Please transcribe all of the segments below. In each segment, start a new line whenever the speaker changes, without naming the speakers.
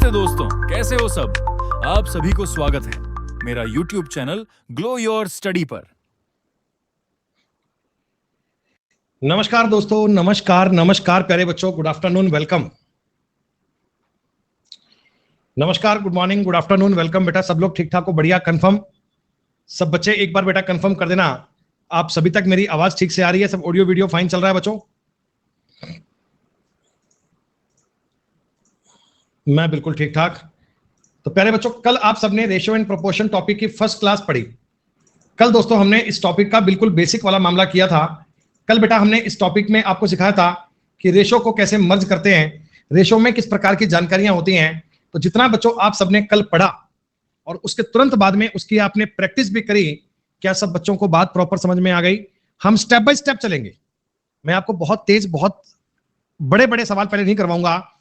नमस्ते दोस्तों, कैसे हो सब। आप सभी को स्वागत है मेरा YouTube channel glow your study पर।
नमस्कार दोस्तों, नमस्कार प्यारे बच्चों, गुड आफ्टरनून, वेलकम। नमस्कार, good morning, good afternoon, welcome. बेटा सब लोग ठीक ठाक हो? बढ़िया, कंफर्म सब बच्चे? एक बार बेटा कंफर्म कर देना आप सभी तक मेरी आवाज ठीक से आ रही है, सब ऑडियो वीडियो फाइन चल रहा है बच्चों? मैं बिल्कुल ठीक ठाक। तो प्यारे बच्चों, कल आप सबने रेशियो एंड प्रोपोर्शन टॉपिक की फर्स्ट क्लास पढ़ी। कल दोस्तों हमने इस टॉपिक का बिल्कुल बेसिक वाला मामला किया था। कल बेटा हमने इस टॉपिक में आपको सिखाया था कि रेशो को कैसे मर्ज करते हैं, रेशो में किस प्रकार की जानकारियां होती हैं। तो जितना बच्चों आप सबने कल पढ़ा और उसके तुरंत बाद में उसकी आपने प्रैक्टिस भी करी, क्या सब बच्चों को बात प्रॉपर समझ में आ गई? हम स्टेप बाय स्टेप चलेंगे। मैं आपको बहुत तेज, बहुत बड़े बड़े सवाल पहले नहीं करवाऊंगा।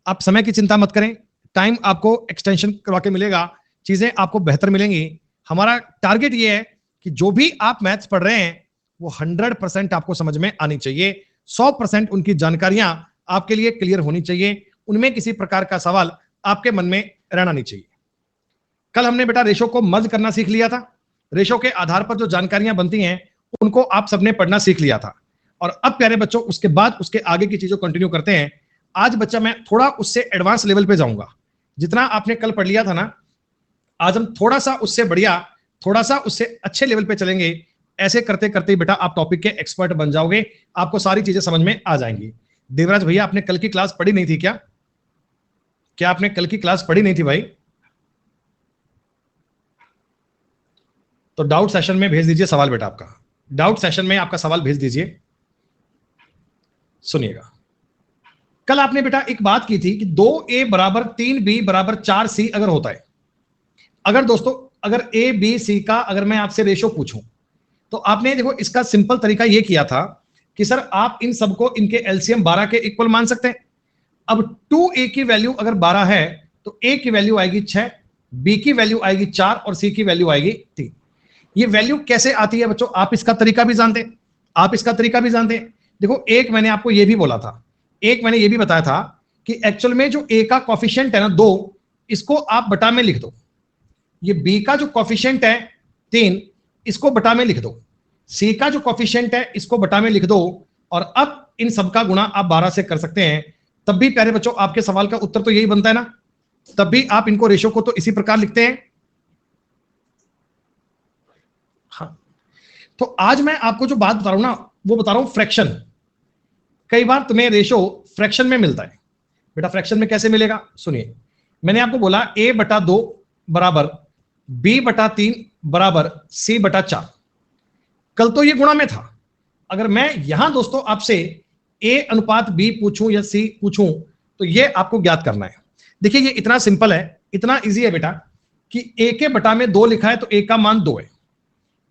आप समय की चिंता मत करें, टाइम आपको एक्सटेंशन करवा के मिलेगा, चीजें आपको बेहतर मिलेंगी। हमारा टारगेट ये है कि जो भी आप मैथ्स पढ़ रहे हैं वो 100% आपको समझ में आनी चाहिए, 100% उनकी जानकारियां आपके लिए क्लियर होनी चाहिए, उनमें किसी प्रकार का सवाल आपके मन में रहना नहीं चाहिए। कल हमने बेटा रेशो को मर्ज करना सीख लिया था। रेशो के आधार पर जो जानकारियां बनती हैं उनको आप सबने पढ़ना सीख लिया था। और अब प्यारे बच्चों उसके बाद उसके आगे की चीजों कंटिन्यू करते हैं। आज बच्चा मैं थोड़ा उससे एडवांस लेवल पे जाऊंगा। जितना आपने कल पढ़ लिया था ना, आज हम थोड़ा सा उससे बढ़िया, थोड़ा सा उससे अच्छे लेवल पे चलेंगे। ऐसे करते करते बेटा आप टॉपिक के एक्सपर्ट बन जाओगे, आपको सारी चीजें समझ में आ जाएंगी। देवराज भैया, आपने कल की क्लास पढ़ी नहीं थी क्या? क्या आपने कल की क्लास पढ़ी नहीं थी भाई? तो डाउट सेशन में भेज दीजिए सवाल बेटा आपका। डाउट सेशन में आपका सवाल भेज दीजिए। सुनिएगा, कल आपने बेटा एक बात की थी कि 2a बराबर 3b बराबर 4c अगर होता है, अगर दोस्तों अगर a b c का अगर मैं आपसे रेशो पूछूं, तो आपने देखो इसका सिंपल तरीका ये किया था कि सर आप इन सबको इनके एलसीएम 12 के इक्वल मान सकते हैं। अब 2a की वैल्यू अगर 12 है तो a की वैल्यू आएगी 6, b की वैल्यू आएगी 4 और c की वैल्यू आएगी 3। ये वैल्यू कैसे आती है बच्चों, आप इसका तरीका भी जानते हैं, आप इसका तरीका भी जानते हैं। देखो, एक मैंने आपको ये भी बोला था, एक मैंने ये भी बताया था कि एक्चुअल में जो a का कॉफिशिएंट है ना 2, इसको आप बटा में लिख दो। ये b का जो कॉफिशिएंट है 3, इसको बटा में लिख दो। c का जो कॉफिशिएंट है इसको बटा में लिख दो। और अब इन सबका गुणा आप 12 से कर सकते हैं। तब भी प्यारे बच्चों आपके सवाल का उत्तर तो यही बनता है ना, तब भी आप इनको रेशो को तो इसी प्रकार लिखते हैं। हाँ, तो आज मैं आपको जो बात बता रहा हूं ना वो बता रहा हूं फ्रैक्शन। कई बार तुम्हें रेशो फ्रैक्शन में मिलता है। बेटा फ्रैक्शन में कैसे मिलेगा, सुनिए। मैंने आपको बोला a बटा 2 बराबर b बटा 3 बराबर c बटा 4। कल तो ये गुणा में था। अगर मैं यहां दोस्तों आपसे a अनुपात b पूछूं या c पूछूं तो ये आपको ज्ञात करना है। देखिए ये इतना सिंपल है, इतना इजी है बेटा कि a के बटा में 2 लिखा है तो a का मान 2 है,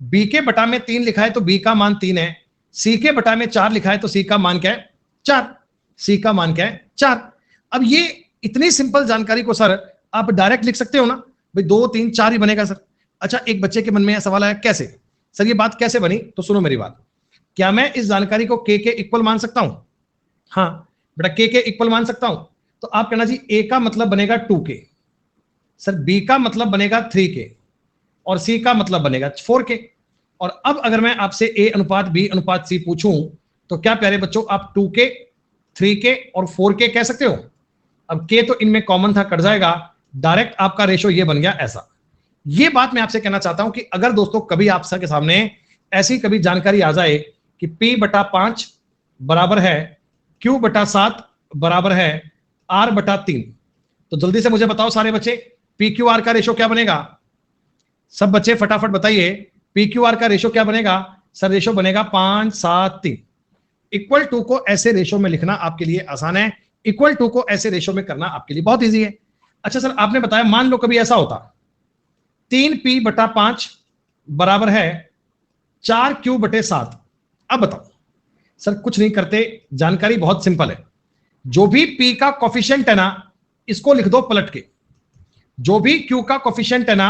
b के बटा में 3 लिखा है तो b का मान 3 है, c के बटा में 4 लिखा है तो c का मान क्या है? 4। c का मान क्या है? 4। अब ये इतनी सिंपल जानकारी को सर आप डायरेक्ट लिख सकते हो ना भाई, 2 3 4 ही बनेगा सर। अच्छा, एक बच्चे के मन में यह सवाल आया कैसे सर ये बात कैसे बनी, तो सुनो मेरी बात। क्या मैं इस जानकारी को k के इक्वल मान सकता हूं? हाँ बेटा, k के इक्वल मान सकता हूं। तो आप कहना जी a का मतलब बनेगा 2k, सर b का मतलब बनेगा 3k और c का मतलब बनेगा 4k। और अब अगर मैं आपसे a अनुपात b अनुपात c पूछूं तो क्या प्यारे बच्चों आप 2k 3k और 4k कह सकते हो? अब k तो इनमें कॉमन था, कट जाएगा, डायरेक्ट आपका रेशो ये बन गया ऐसा। ये बात मैं आपसे कहना चाहता हूं कि अगर दोस्तों कभी आप सर के सामने ऐसी कभी जानकारी आ जाए कि p बटा 5 बराबर है q बटा 7 बराबर है r बटा 3, तो जल्दी से मुझे बताओ सारे बच्चे, पी क्यू आर का रेशो क्या बनेगा? सब बच्चे फटाफट बताइए, पी क्यू आर का रेशो क्या बनेगा? सर रेशो बनेगा 5 7 3। इक्वल टू को ऐसे रेशो में लिखना आपके लिए आसान है, इक्वल टू को ऐसे रेशो में करना आपके लिए बहुत इजी है। अच्छा सर आपने बताया मान लो कभी ऐसा होता 3p बटा 5 बराबर है 4q बटे 7। अब बताओ सर, कुछ नहीं करते, जानकारी बहुत सिंपल है। जो भी p का कोफिशिएंट है ना इसको लिख दो पलट के, जो भी q का कोफिशिएंट है ना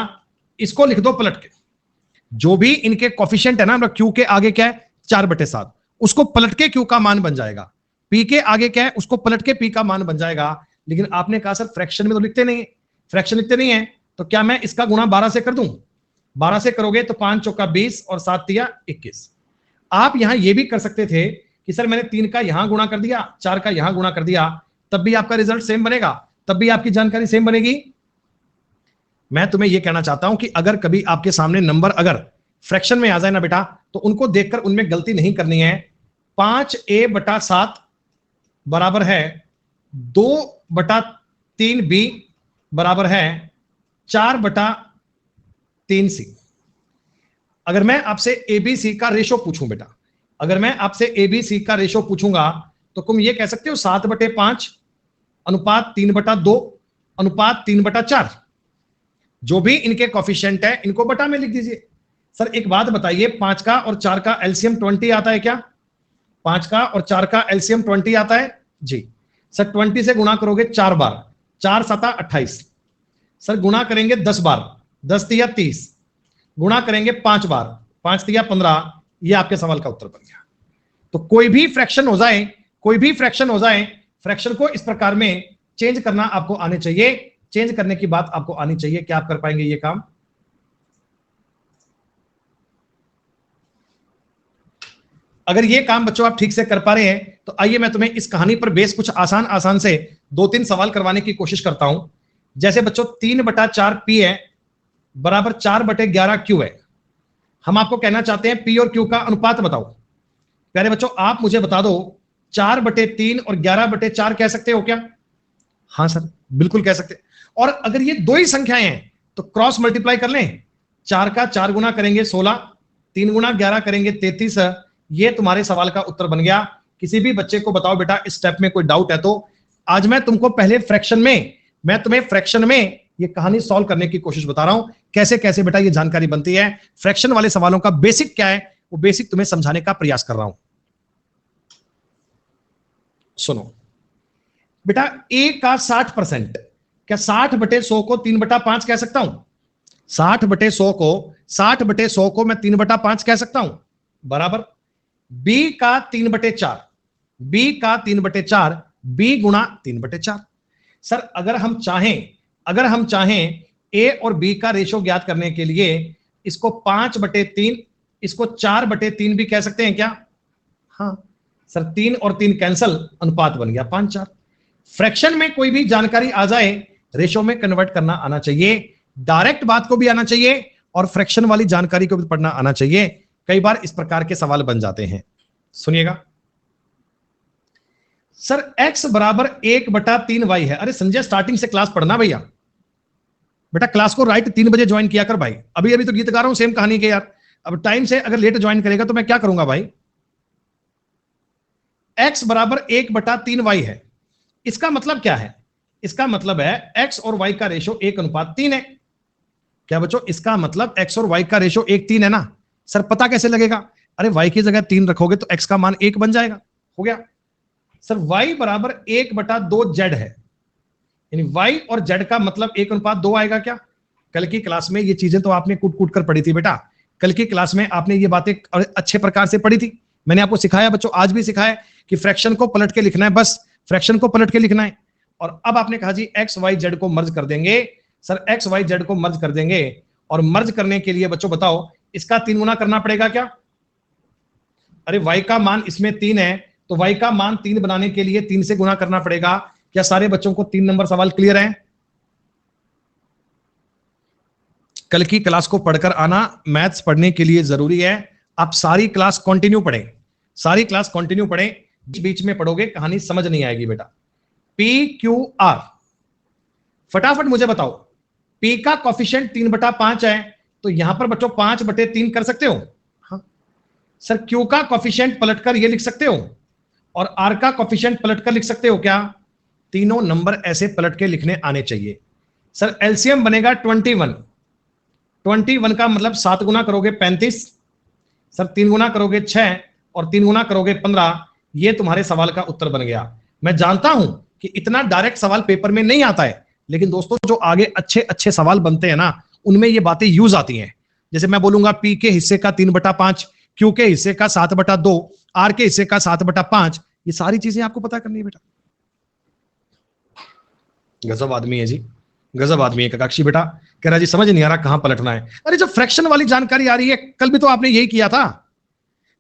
इसको लिख दो पलट के, जो भी इनके कोफिशिएंट है ना मतलब q के आगे क्या है 4 बटे 7, उसको पलट के q का मान बन जाएगा, p के आगे क्या है उसको पलट के p का मान बन जाएगा। लेकिन आपने कहा सर फ्रैक्शन में तो लिखते नहीं है, फ्रैक्शन लिखते नहीं है, तो क्या मैं इसका गुणा 12 से कर दूं? 12 से करोगे तो 5 चौका 20 और 7 तिया 21। आप यहां ये भी कर सकते थे कि सर मैंने 3 का यहां गुणा कर दिया, 4 का यहां गुणा कर दिया, तब भी आपका रिजल्ट सेम बनेगा, तब भी आपकी जानकारी सेम बनेगी। मैं तुम्हें यह कहना चाहता हूं कि अगर कभी आपके सामने नंबर अगर फ्रैक्शन में आ जाए ना बेटा, तो उनको देखकर उनमें गलती नहीं करनी है। 5a/7 बराबर है 2/3b बराबर है 4/3c। अगर मैं आपसे एबीसी का रेशो पूछूं बेटा, अगर मैं आपसे एबीसी का रेशो पूछूंगा तो तुम ये कह सकते हो 7/5 अनुपात 3/2 अनुपात 3/4। जो भी इनके कॉफिशिएंट है इनको बटा में लिख दीजिए। सर एक बात बताइए, 5 का और 4 का एलसीएम 20 आता है क्या? 5 का और 4 का एलसीएम 20 आता है जी। सर 20 से गुणा करोगे 4 बार, 4 7 28। सर गुणा करेंगे 10 बार, 10 तिया 30, गुणा करेंगे 5 बार, 5 तिया 15। ये आपके सवाल का उत्तर बन गया। तो कोई भी फ्रैक्शन हो जाए, कोई भी फ्रैक्शन हो जाए, फ्रैक्शन को इस प्रकार में चेंज करना आपको आने चाहिए। चेंज करने की बात आपको आनी चाहिए। क्या आप कर पाएंगे ये काम? अगर ये काम बच्चों आप ठीक से कर पा रहे हैं तो आइए मैं तुम्हें इस कहानी पर बेस कुछ आसान आसान से 2-3 सवाल करवाने की कोशिश करता हूं। जैसे बच्चों 3/4 पी है बराबर 4/11 क्यू है। हम आपको कहना चाहते हैं पी और क्यू का अनुपात बताओ। प्यारे बच्चों आप मुझे बता दो, 4/3 और 11/4 कह सकते हो क्या? हाँ सर बिल्कुल कह सकते। और अगर ये दो ही संख्याएं हैं तो क्रॉस मल्टीप्लाई कर लें। 4 का 4 गुना करेंगे 16, 3 गुना 11 करेंगे 33। ये तुम्हारे सवाल का उत्तर बन गया। किसी भी बच्चे को बताओ बेटा इस स्टेप में कोई डाउट है तो। आज मैं तुमको पहले फ्रैक्शन में, मैं तुम्हें फ्रैक्शन में ये कहानी सॉल्व करने की कोशिश बता रहा हूं, कैसे कैसे बेटा ये जानकारी बनती है। फ्रैक्शन वाले सवालों का बेसिक क्या है वो बेसिक तुम्हें समझाने का प्रयास कर रहा हूं। सुनो बेटा, ए का 60%, क्या 60/100 को 3/5 कह सकता हूं? 60/100 को 60/100 को मैं 3/5 कह सकता हूं, बराबर। बी का 3/4, बी का 3/4, बी गुणा 3/4। सर अगर हम चाहें ए और बी का रेशो ज्ञात करने के लिए इसको 5/3, इसको 4/3 भी कह सकते हैं क्या? हाँ सर, 3 और 3 कैंसल, अनुपात बन गया 5/4। फ्रैक्शन में कोई भी जानकारी आ जाए रेशो में कन्वर्ट करना आना चाहिए, डायरेक्ट बात को भी आना चाहिए और फ्रैक्शन वाली जानकारी को भी पढ़ना आना चाहिए। कई बार इस प्रकार के सवाल बन जाते हैं। सुनिएगा सर, x बराबर 1/3y है। अरे संजय स्टार्टिंग से क्लास पढ़ना भैया, बेटा क्लास को राइट 3 बजे ज्वाइन किया कर भाई। अभी अभी तो गीत गा रहा हूं सेम कहानी के यार। अब टाइम से अगर लेट ज्वाइन करेगा तो मैं क्या करूंगा भाई। x बराबर 1/3y है। इसका मतलब क्या है? इसका मतलब है x और y का रेशो 1:3 है। क्या बच्चों इसका मतलब x और y का रेशो 1:3 है ना? सर पता कैसे लगेगा? अरे y की जगह 3 रखोगे तो x का मान 1 बन जाएगा, हो गया। सर y बराबर 1/2z है, यानी y और z का मतलब 1:2 आएगा क्या? कल की क्लास में ये चीजें तो आपने कूट कूट कर पढ़ी थी बेटा। कल की क्लास में आपने ये बातें अच्छे प्रकार से पढ़ी थी। मैंने आपको सिखाया बच्चों, आज भी सिखाया कि फ्रैक्शन को पलट के लिखना है, बस फ्रैक्शन को पलट के लिखना है। और अब आपने कहा जी एक्स वाई जेड को मर्ज कर देंगे। सर एक्स वाई जेड को मर्ज कर देंगे और मर्ज करने के लिए बच्चों बताओ इसका 3 गुना करना पड़ेगा क्या? अरे y का मान इसमें 3 है तो y का मान 3 बनाने के लिए 3 से गुना करना पड़ेगा। क्या सारे बच्चों को 3 नंबर सवाल क्लियर है? कल की क्लास को पढ़कर आना मैथ्स पढ़ने के लिए जरूरी है। आप सारी क्लास कंटिन्यू पढ़ें, सारी क्लास कंटिन्यू पढ़ें, बीच में पढ़ोगे कहानी समझ नहीं आएगी बेटा। पी क्यू आर, फटाफट मुझे बताओ, पी का कॉफिशिएंट 3/5 है तो यहां पर बच्चों 5/3 कर सकते हो। हाँ सर, क्यू का कॉफिशिएंट पलटकर ये लिख सकते हो और आर का कॉफिशिएंट पलटकर लिख सकते हो क्या? तीनों नंबर ऐसे पलट के लिखने आने चाहिए। सर एलसीएम बनेगा 21, 21 का मतलब 7 गुना करोगे 35, सर 3 गुना करोगे 6 और 3 गुना करोगे 15। ये तुम्हारे सवाल का उत्तर बन गया। मैं जानता हूं कि इतना डायरेक्ट सवाल पेपर में नहीं आता है, लेकिन दोस्तों जो आगे अच्छे अच्छे सवाल बनते हैं ना उनमें ये बातें यूज आती हैं। जैसे मैं बोलूंगा पी के हिस्से का 3/5, क्यू के हिस्से का 7/2, आर के हिस्से का 7/5, ये सारी चीजें आपको पता करनी है बेटा। गजब आदमी है जी, गजब आदमी है ककाक्षी बेटा। कह रहा जी समझ नहीं आ रहा कहां पलटना है। अरे जब फ्रैक्शन वाली जानकारी आ रही है, कल भी तो आपने यही किया था।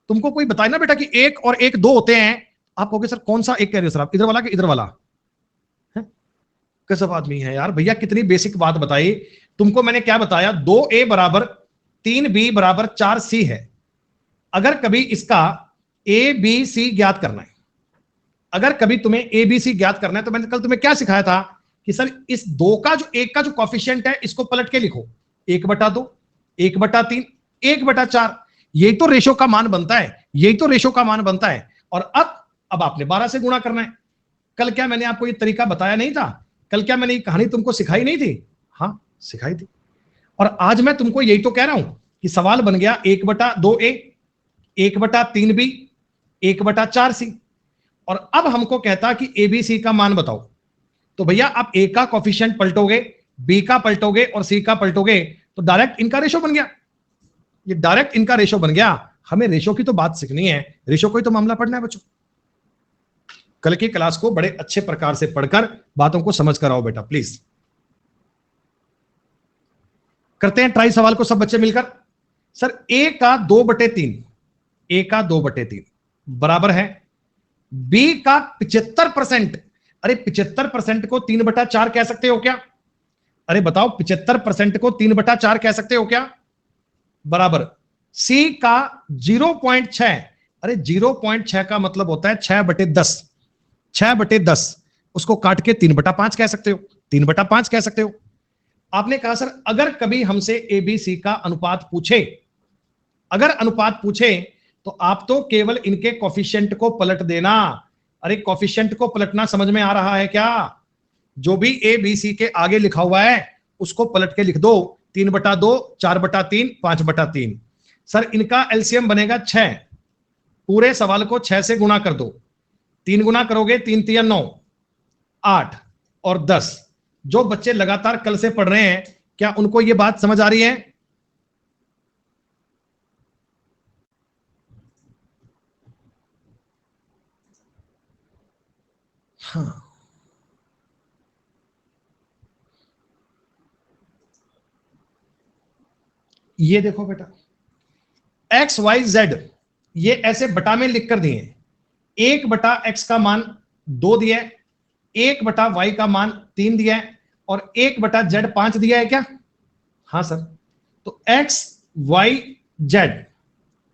तुमको कोई बताए ना बेटा कि एक और एक दो होते हैं, आप कहोगे सर कौन सा एक कह रहे हो सर आप, इधर वाला कि इधर वाला? गजब आदमी है यार। भैया कितनी बेसिक बात बताई तुमको। मैंने क्या बताया, 2a बराबर 3b बराबर 4c है। अगर कभी इसका a b c ज्ञात करना है, अगर कभी तुम्हें a b c ज्ञात करना है, तो मैंने कल तुम्हें क्या सिखाया था कि सर इस दो का जो एक का जो कॉफिशिएंट है इसको पलट के लिखो, 1/2, 1/3, 1/4। यही तो रेशो का मान बनता है, यही तो रेशो का मान बनता है। और अब आपने 12 से गुणा करना है। कल क्या मैंने आपको ये तरीका बताया नहीं था? कल क्या मैंने ये कहानी तुमको सिखाई नहीं थी? हाँ सिखाई थी। और आज मैं तुमको यही तो कह रहा हूं कि सवाल बन गया 1/2a, 1/3b, 1/4c। और अब हमको कहता कि एबीसी का मान बताओ। तो भैया आप ए का कॉफिशिएंट पलटोगे, बी का पलटोगे और सी का पलटोगे, तो डायरेक्ट इनका रेशो बन गया। ये डायरेक्ट इनका रेशो बन गया। हमें रेशो की तो बात सीखनी है, रेशो को ही तो मामला पढ़ना है बच्चों। कल की क्लास को बड़े अच्छे प्रकार से पढ़कर बातों को समझ कर आओ बेटा प्लीज। करते हैं ट्राई सवाल को सब बच्चे मिलकर। सर ए का 2/3, ए का 2/3 बराबर है बी का 75%। अरे 75% को 3/4 कह सकते हो क्या? अरे बताओ 75% को 3/4 कह सकते हो क्या? बराबर सी का 0.6। अरे 0.6 का मतलब होता है 6/10, 6/10। उसको काट के 3/5 कह सकते हो, 3/5 कह सकते हो। आपने कहा सर अगर कभी हमसे एबीसी का अनुपात पूछे, अगर अनुपात पूछे तो आप तो केवल इनके कॉफिशिएंट को पलट देना। अरे कॉफिशिएंट को पलटना समझ में आ रहा है क्या? जो भी ए बी सी के आगे लिखा हुआ है उसको पलट के लिख दो, 3/2, 4/3, 5/3। सर इनका एलसीएम बनेगा 6। पूरे सवाल को 6 से गुणा कर दो, 3 गुना करोगे 3 3 9, 8 और 10। जो बच्चे लगातार कल से पढ़ रहे हैं, क्या उनको यह बात समझ आ रही है? हाँ ये देखो बेटा, एक्स वाई जेड ये ऐसे बटा में लिख कर दिए। 1/x का मान 2 दिया है, 1/y का मान 3 दिया है और 1/z 5 दिया है क्या? हाँ सर। तो x y z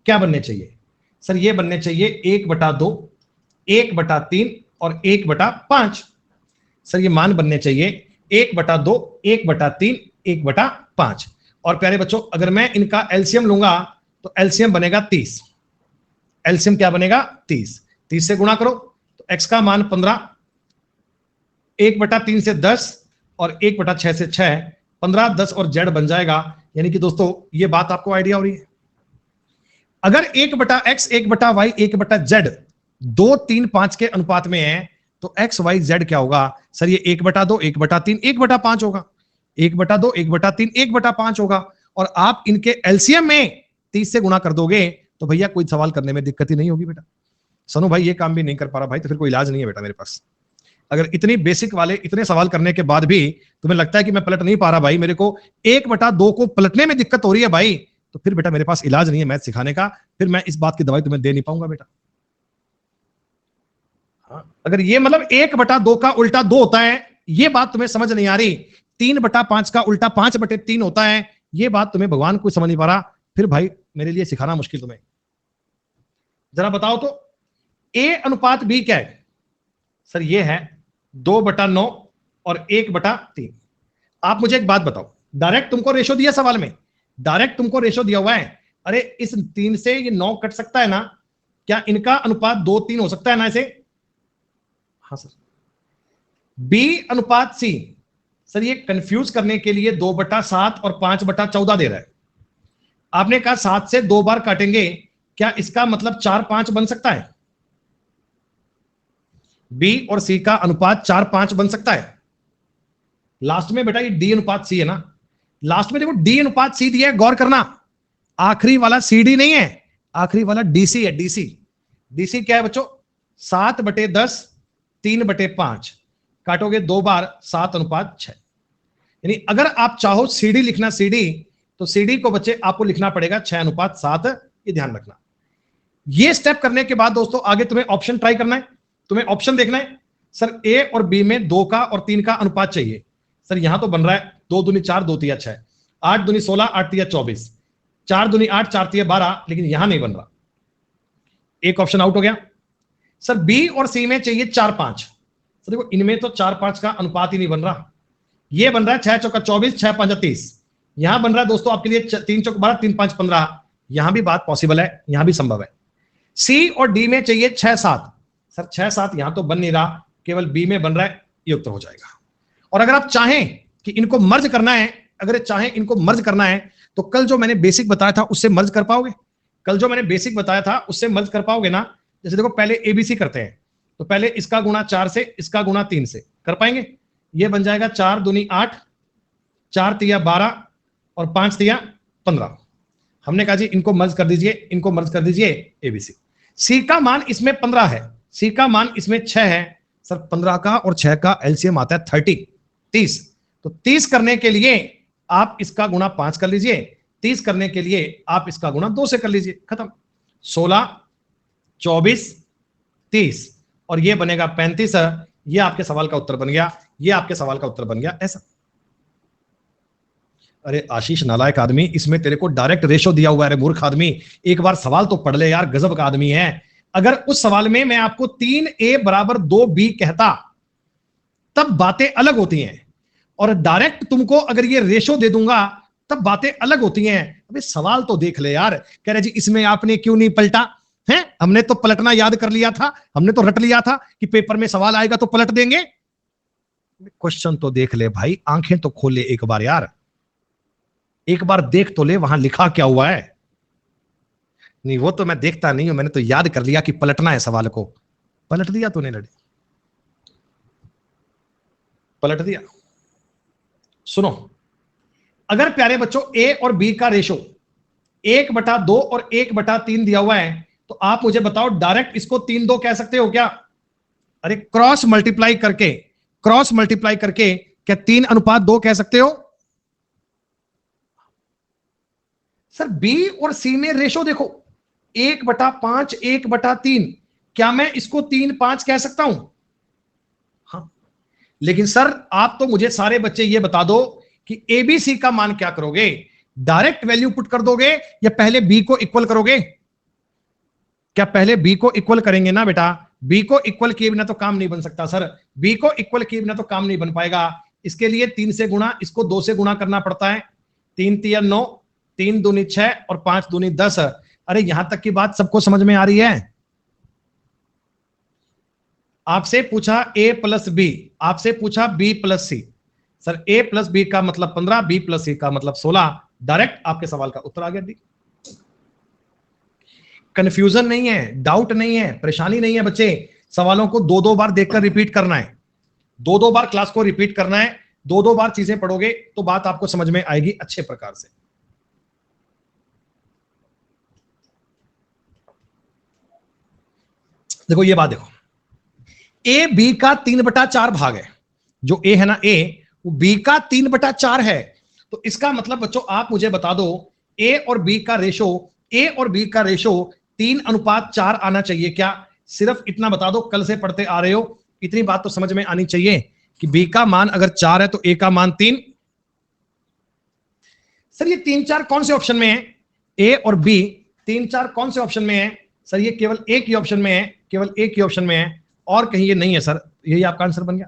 क्या बनने चाहिए? सर ये बनने चाहिए 1/2, 1/3 और 1/5। सर ये मान बनने चाहिए 1/2, 1/3, 1/5। और प्यारे बच्चों अगर मैं इनका एलसीएम लूंगा तो एलसीएम बनेगा 30। एलसीएम क्या बनेगा? 30। 30 से गुणा करो तो x का मान 15, 1/3 से 10 और 1/6 से 6, 15, 10 और z बन जाएगा। यानी कि दोस्तों ये बात आपको आइडिया हो रही है? अगर 1/x, 1/y, 1/z 2, 3, 5 के अनुपात में है तो x, y, z क्या होगा? सर ये 1/2, 1/3, 1/5 होगा। 1/2, 1/3, 1/5 होगा। और आप इनके एलसीएम में 30 से गुणा कर दोगे तो भैया कोई सवाल करने में दिक्कत ही नहीं होगी बेटा। सनु भाई ये काम भी नहीं कर पा रहा भाई, तो फिर कोई इलाज नहीं है बेटा मेरे पास। अगर इतनी बेसिक वाले इतने सवाल करने के बाद भी तुम्हें लगता है कि मैं पलट नहीं पा रहा भाई, मेरे को 1/2 को पलटने में दिक्कत हो रही है भाई, तो फिर बेटा मेरे पास इलाज नहीं है मैथ सिखाने का। फिर मैं इस बात की दवाई तुम्हें दे नहीं पाऊंगा बेटा। हाँ, अगर ये मतलब 1/2 का उल्टा 2 होता है, ये बात तुम्हें समझ नहीं आ रही। 3/5 का उल्टा 5/3 होता है, ये बात तुम्हें भगवान को समझ नहीं पा रहा, फिर भाई मेरे लिए सिखाना मुश्किल तुम्हें। जरा बताओ तो ए अनुपात बी क्या है? सर ये है 2/9 और 1/3। आप मुझे एक बात बताओ, डायरेक्ट तुमको रेशो दिया सवाल में, डायरेक्ट तुमको रेशो दिया हुआ है। अरे इस 3 से ये 9 कट सकता है ना? क्या इनका अनुपात 2-3 हो सकता है ना ऐसे? हाँ सर। बी अनुपात सी, सर ये कंफ्यूज करने के लिए 2/7 और 5/14 दे रहा है। आपने कहा 7 से 2 बार काटेंगे, क्या इसका मतलब 4-5 बन सकता है? बी और सी का अनुपात 4-5 बन सकता है। लास्ट में बेटा ये डी अनुपात सी है ना, लास्ट में देखो डी अनुपात सी दिया है, गौर करना। आखिरी वाला सी डी नहीं है, आखिरी वाला डीसी है। डीसी, डीसी क्या है बच्चों? 7/10, 3/5 काटोगे 2 बार 7:6। यानी अगर आप चाहो सीडी लिखना, सीडी, तो सीडी को बच्चे आपको लिखना पड़ेगा 6:7। ये ध्यान रखना। ये स्टेप करने के बाद दोस्तों आगे तुम्हें ऑप्शन ट्राई करना है, तुम्हें ऑप्शन देखना है। सर ए और बी में 2 का और 3 का अनुपात चाहिए। सर यहां तो बन रहा है 2 दूनी 4, 2 तिया 6, 8 दूनी 16, 8 तिया 24, 4 दूनी 8, 4 तिया 12, लेकिन यहां नहीं बन रहा। एक ऑप्शन आउट हो गया। सर बी और सी में चाहिए 4, 5। सर देखो इनमें तो 4, 5 का अनुपात ही नहीं बन रहा। ये बन रहा है 6 चौका 24, 6 5 30। यहां बन रहा है दोस्तों आपके लिए 3 चौक 12, 3 5 15। यहां भी बात पॉसिबल है, यहां भी संभव है। सी और डी में चाहिए 6, 7। सर 6, 7 यहां तो बन नहीं रहा, केवल बी में बन रहा है, ये उत्तर हो जाएगा। और अगर आप चाहें कि इनको मर्ज करना है, अगर चाहें इनको मर्ज करना है, तो कल जो मैंने बेसिक बताया था उससे मर्ज कर पाओगे? कल जो मैंने बेसिक बताया था उससे मर्ज कर पाओगे ना? जैसे देखो पहले एबीसी करते हैं, तो पहले इसका गुणा 4 से, इसका गुणा 3 से कर पाएंगे? ये बन जाएगा 4 दूनी 8, 4 तिया 12 और 5 तिया 15। हमने कहा जी इनको मर्ज कर दीजिए, इनको मर्ज कर दीजिए एबीसी। सी का मान इसमें 15 है, सी का मान इसमें 6 है। सर 15 का और 6 का एलसीएम आता है 30। तो 30 करने के लिए आप इसका गुणा 5 कर लीजिए, 30 करने के लिए आप इसका गुणा 2 से कर लीजिए, खत्म। 16, 24, 30 और ये बनेगा 35। ये आपके सवाल का उत्तर बन गया, ये आपके सवाल का उत्तर बन गया ऐसा। अरे आशीष नालायक आदमी, इसमें तेरे को डायरेक्ट रेशो दिया हुआ है। अरे मूर्ख आदमी, एक बार सवाल तो पढ़ ले यार, गजब का आदमी है। अगर उस सवाल में मैं आपको 3a बराबर 2b कहता तब बातें अलग होती हैं, और डायरेक्ट तुमको अगर ये रेशो दे दूंगा तब बातें अलग होती हैं। अबे सवाल तो देख ले यार। कह रहे जी इसमें आपने क्यों नहीं पलटा है? हमने तो पलटना याद कर लिया था, हमने तो रट लिया था कि पेपर में सवाल आएगा तो पलट देंगे। क्वेश्चन तो देख ले भाई, आंखें तो खोल ले एक बार यार, एक बार देख तो ले वहां लिखा क्या हुआ है। नहीं वो तो मैं देखता नहीं हूं, मैंने तो याद कर लिया कि पलटना है सवाल को। पलट दिया तूने लड़े, पलट दिया। सुनो, अगर प्यारे बच्चों ए और बी का रेशो 1/2 और 1/3 दिया हुआ है, तो आप मुझे बताओ डायरेक्ट इसको 3-2 कह सकते हो क्या? अरे क्रॉस मल्टीप्लाई करके, क्रॉस मल्टीप्लाई करके क्या 3:2 कह सकते हो? सर बी और सी में रेशो देखो 1/5, 1/3, क्या मैं इसको 3-5 कह सकता हूं? हाँ, लेकिन सर आप तो मुझे सारे बच्चे ये बता दो कि एबीसी का मान क्या करोगे? डायरेक्ट वैल्यू पुट कर दोगे या पहले बी को इक्वल करोगे? क्या पहले बी को इक्वल करेंगे ना बेटा? बी को इक्वल किए बिना तो काम नहीं बन सकता सर, बी को इक्वल किए बिना तो काम नहीं बन पाएगा। इसके लिए 3 से गुणा, इसको 2 से गुणा करना पड़ता है। 3 तिया 9, 3 दूनी 6 और 5 दूनी 10। अरे यहां तक की बात सबको समझ में आ रही है? आपसे पूछा a प्लस बी, आपसे पूछा b plus C. Sir a plus B का मतलब 15, b प्लस सी का मतलब 16। डायरेक्ट आपके सवाल का उत्तर आ गया डी। कंफ्यूजन नहीं है, डाउट नहीं है, परेशानी नहीं है बच्चे। सवालों को 2-2 बार देखकर रिपीट करना है, 2-2 बार क्लास को रिपीट करना है, 2-2 बार चीजें पढ़ोगे तो बात आपको समझ में आएगी अच्छे प्रकार से। देखो ये बात देखो, ए बी का 3/4 भाग है। जो ए है ना, ए वो बी का 3/4 है। तो इसका मतलब बच्चों आप मुझे बता दो ए और बी का रेशो, ए और बी का रेशो 3:4 आना चाहिए क्या? सिर्फ इतना बता दो, कल से पढ़ते आ रहे हो, इतनी बात तो समझ में आनी चाहिए कि बी का मान अगर 4 है तो ए का मान 3। सर ये 3-4 कौन से ऑप्शन में है? ए और बी 3-4 कौन से ऑप्शन में है? सर ये केवल एक ही ऑप्शन में है, केवल एक ही ऑप्शन में है, और कहीं ये नहीं है सर। यही आपका आंसर बन गया।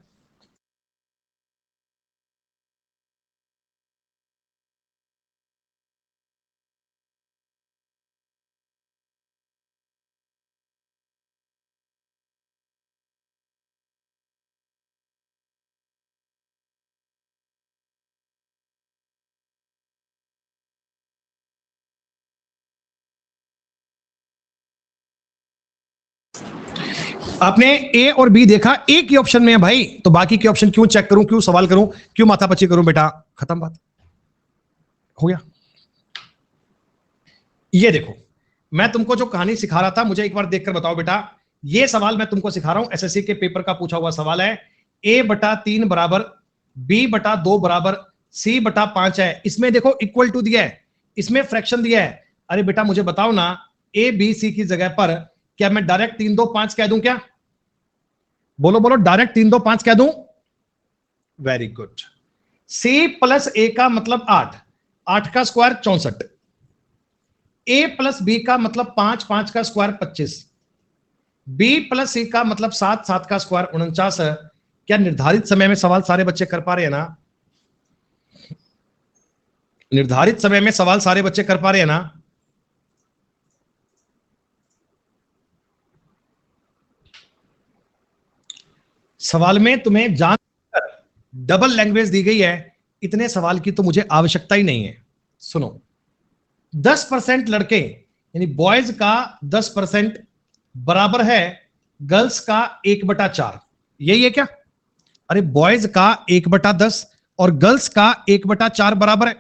आपने ए और बी देखा, एक ही ऑप्शन में है भाई, तो बाकी के ऑप्शन क्यों चेक करूं, क्यों सवाल करूं, क्यों माथापच्ची करूं बेटा? खत्म बात, हो गया। ये देखो, मैं तुमको जो कहानी सिखा रहा था, मुझे एक बार देखकर बताओ बेटा। ये सवाल मैं तुमको सिखा रहा हूं, एसएससी के पेपर का पूछा हुआ सवाल है। a/3 बराबर b/2 बराबर c/5 है। इसमें देखो इक्वल टू दिया है, इसमें फ्रैक्शन दिया है। अरे बेटा मुझे बताओ ना, ए बी सी की जगह पर क्या मैं डायरेक्ट 3 2 5 कह दूं? क्या बोलो बोलो, डायरेक्ट 3 2 5 कह दूं? Very good. c प्लस ए का मतलब 8, 8 का स्क्वायर 64, a प्लस बी का मतलब 5, 5 का स्क्वायर 25, b प्लस सी का मतलब 7, 7 का स्क्वायर 49 है। क्या निर्धारित समय में सवाल सारे बच्चे कर पा रहे हैं ना? निर्धारित समय में सवाल सारे बच्चे कर पा रहे हैं ना? सवाल में तुम्हें जान डबल लैंग्वेज दी गई है, इतने सवाल की तो मुझे आवश्यकता ही नहीं है। सुनो, 10% लड़के यानी बॉयज का 10% बराबर है गर्ल्स का 1/4, यही है क्या? अरे बॉयज का 1/10 और गर्ल्स का 1/4 बराबर है,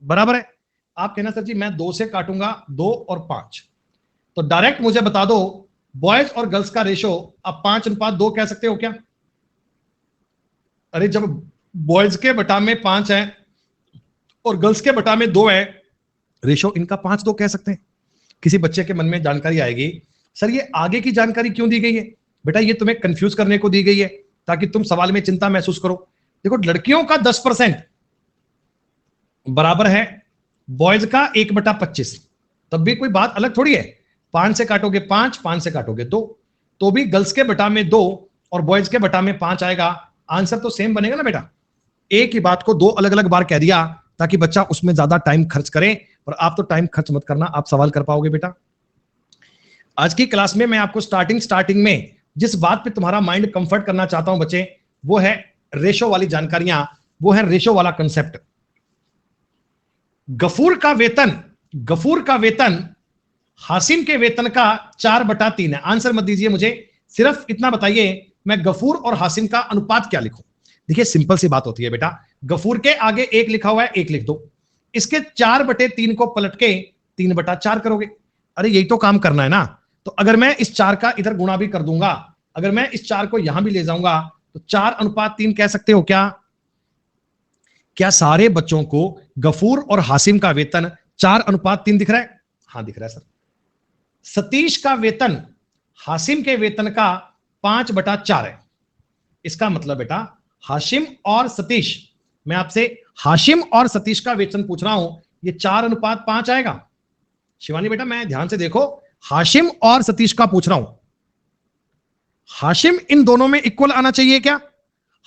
बराबर है। आप कहना सर जी मैं 2 से काटूंगा, 2 और 5, तो डायरेक्ट मुझे बता दो बॉयज और गर्ल्स का रेशो आप 5:2 कह सकते हो क्या? अरे जब बॉयज के बटा में 5 है और गर्ल्स के बटा में 2 है, रेशो इनका 5:2 कह सकते हैं। किसी बच्चे के मन में जानकारी आएगी, सर ये आगे की जानकारी क्यों दी गई है? बेटा ये तुम्हें कंफ्यूज करने को दी गई है ताकि तुम सवाल में चिंता महसूस करो। देखो लड़कियों का 10% बराबर है बॉयज का 1/25, तब भी कोई बात अलग थोड़ी है। 5 से काटोगे 5, 5 से काटोगे 2, तो भी गर्ल्स के बटा में 2 और बॉयज के बटा में 5 आएगा, आंसर तो सेम बनेगा ना बेटा। एक ही बात को 2 अलग अलग बार कह दिया ताकि बच्चा उसमें ज्यादा टाइम खर्च करे, और आप तो टाइम खर्च मत करना, आप सवाल कर पाओगे बेटा। आज की क्लास में मैं आपको स्टार्टिंग में जिस बात पे तुम्हारा माइंड कंफर्ट करना चाहता हूं बच्चे, वो है रेशो वाली जानकारियां, वो है रेशो वाला कंसेप्ट। गफूर का वेतन हासिम के वेतन का 4/3 है। आंसर मत दीजिए मुझे, सिर्फ इतना बताइए मैं गफूर और हासिम का अनुपात क्या लिखूं? देखिए सिंपल सी बात होती है बेटा, गफूर के आगे 1 लिखा हुआ है, 1 लिख दो, इसके 4/3 को पलट के 3/4 करोगे। अरे यही तो काम करना है ना। तो अगर मैं इस 4 का इधर गुणा भी कर दूंगा, अगर मैं इस 4 को यहां भी ले जाऊंगा, तो 4:3 कह सकते हो क्या? क्या सारे बच्चों को गफूर और हासिम का वेतन 4:3 दिख रहा है? हाँ दिख रहा है सर। सतीश का वेतन हासिम के वेतन का 5/4 है। इसका मतलब बेटा हाशिम और सतीश, मैं आपसे हाशिम और सतीश का वेतन पूछ रहा हूं, ये 4:5 आएगा। शिवानी बेटा मैं ध्यान से देखो, हाशिम और सतीश का पूछ रहा हूं, हाशिम इन दोनों में इक्वल आना चाहिए क्या?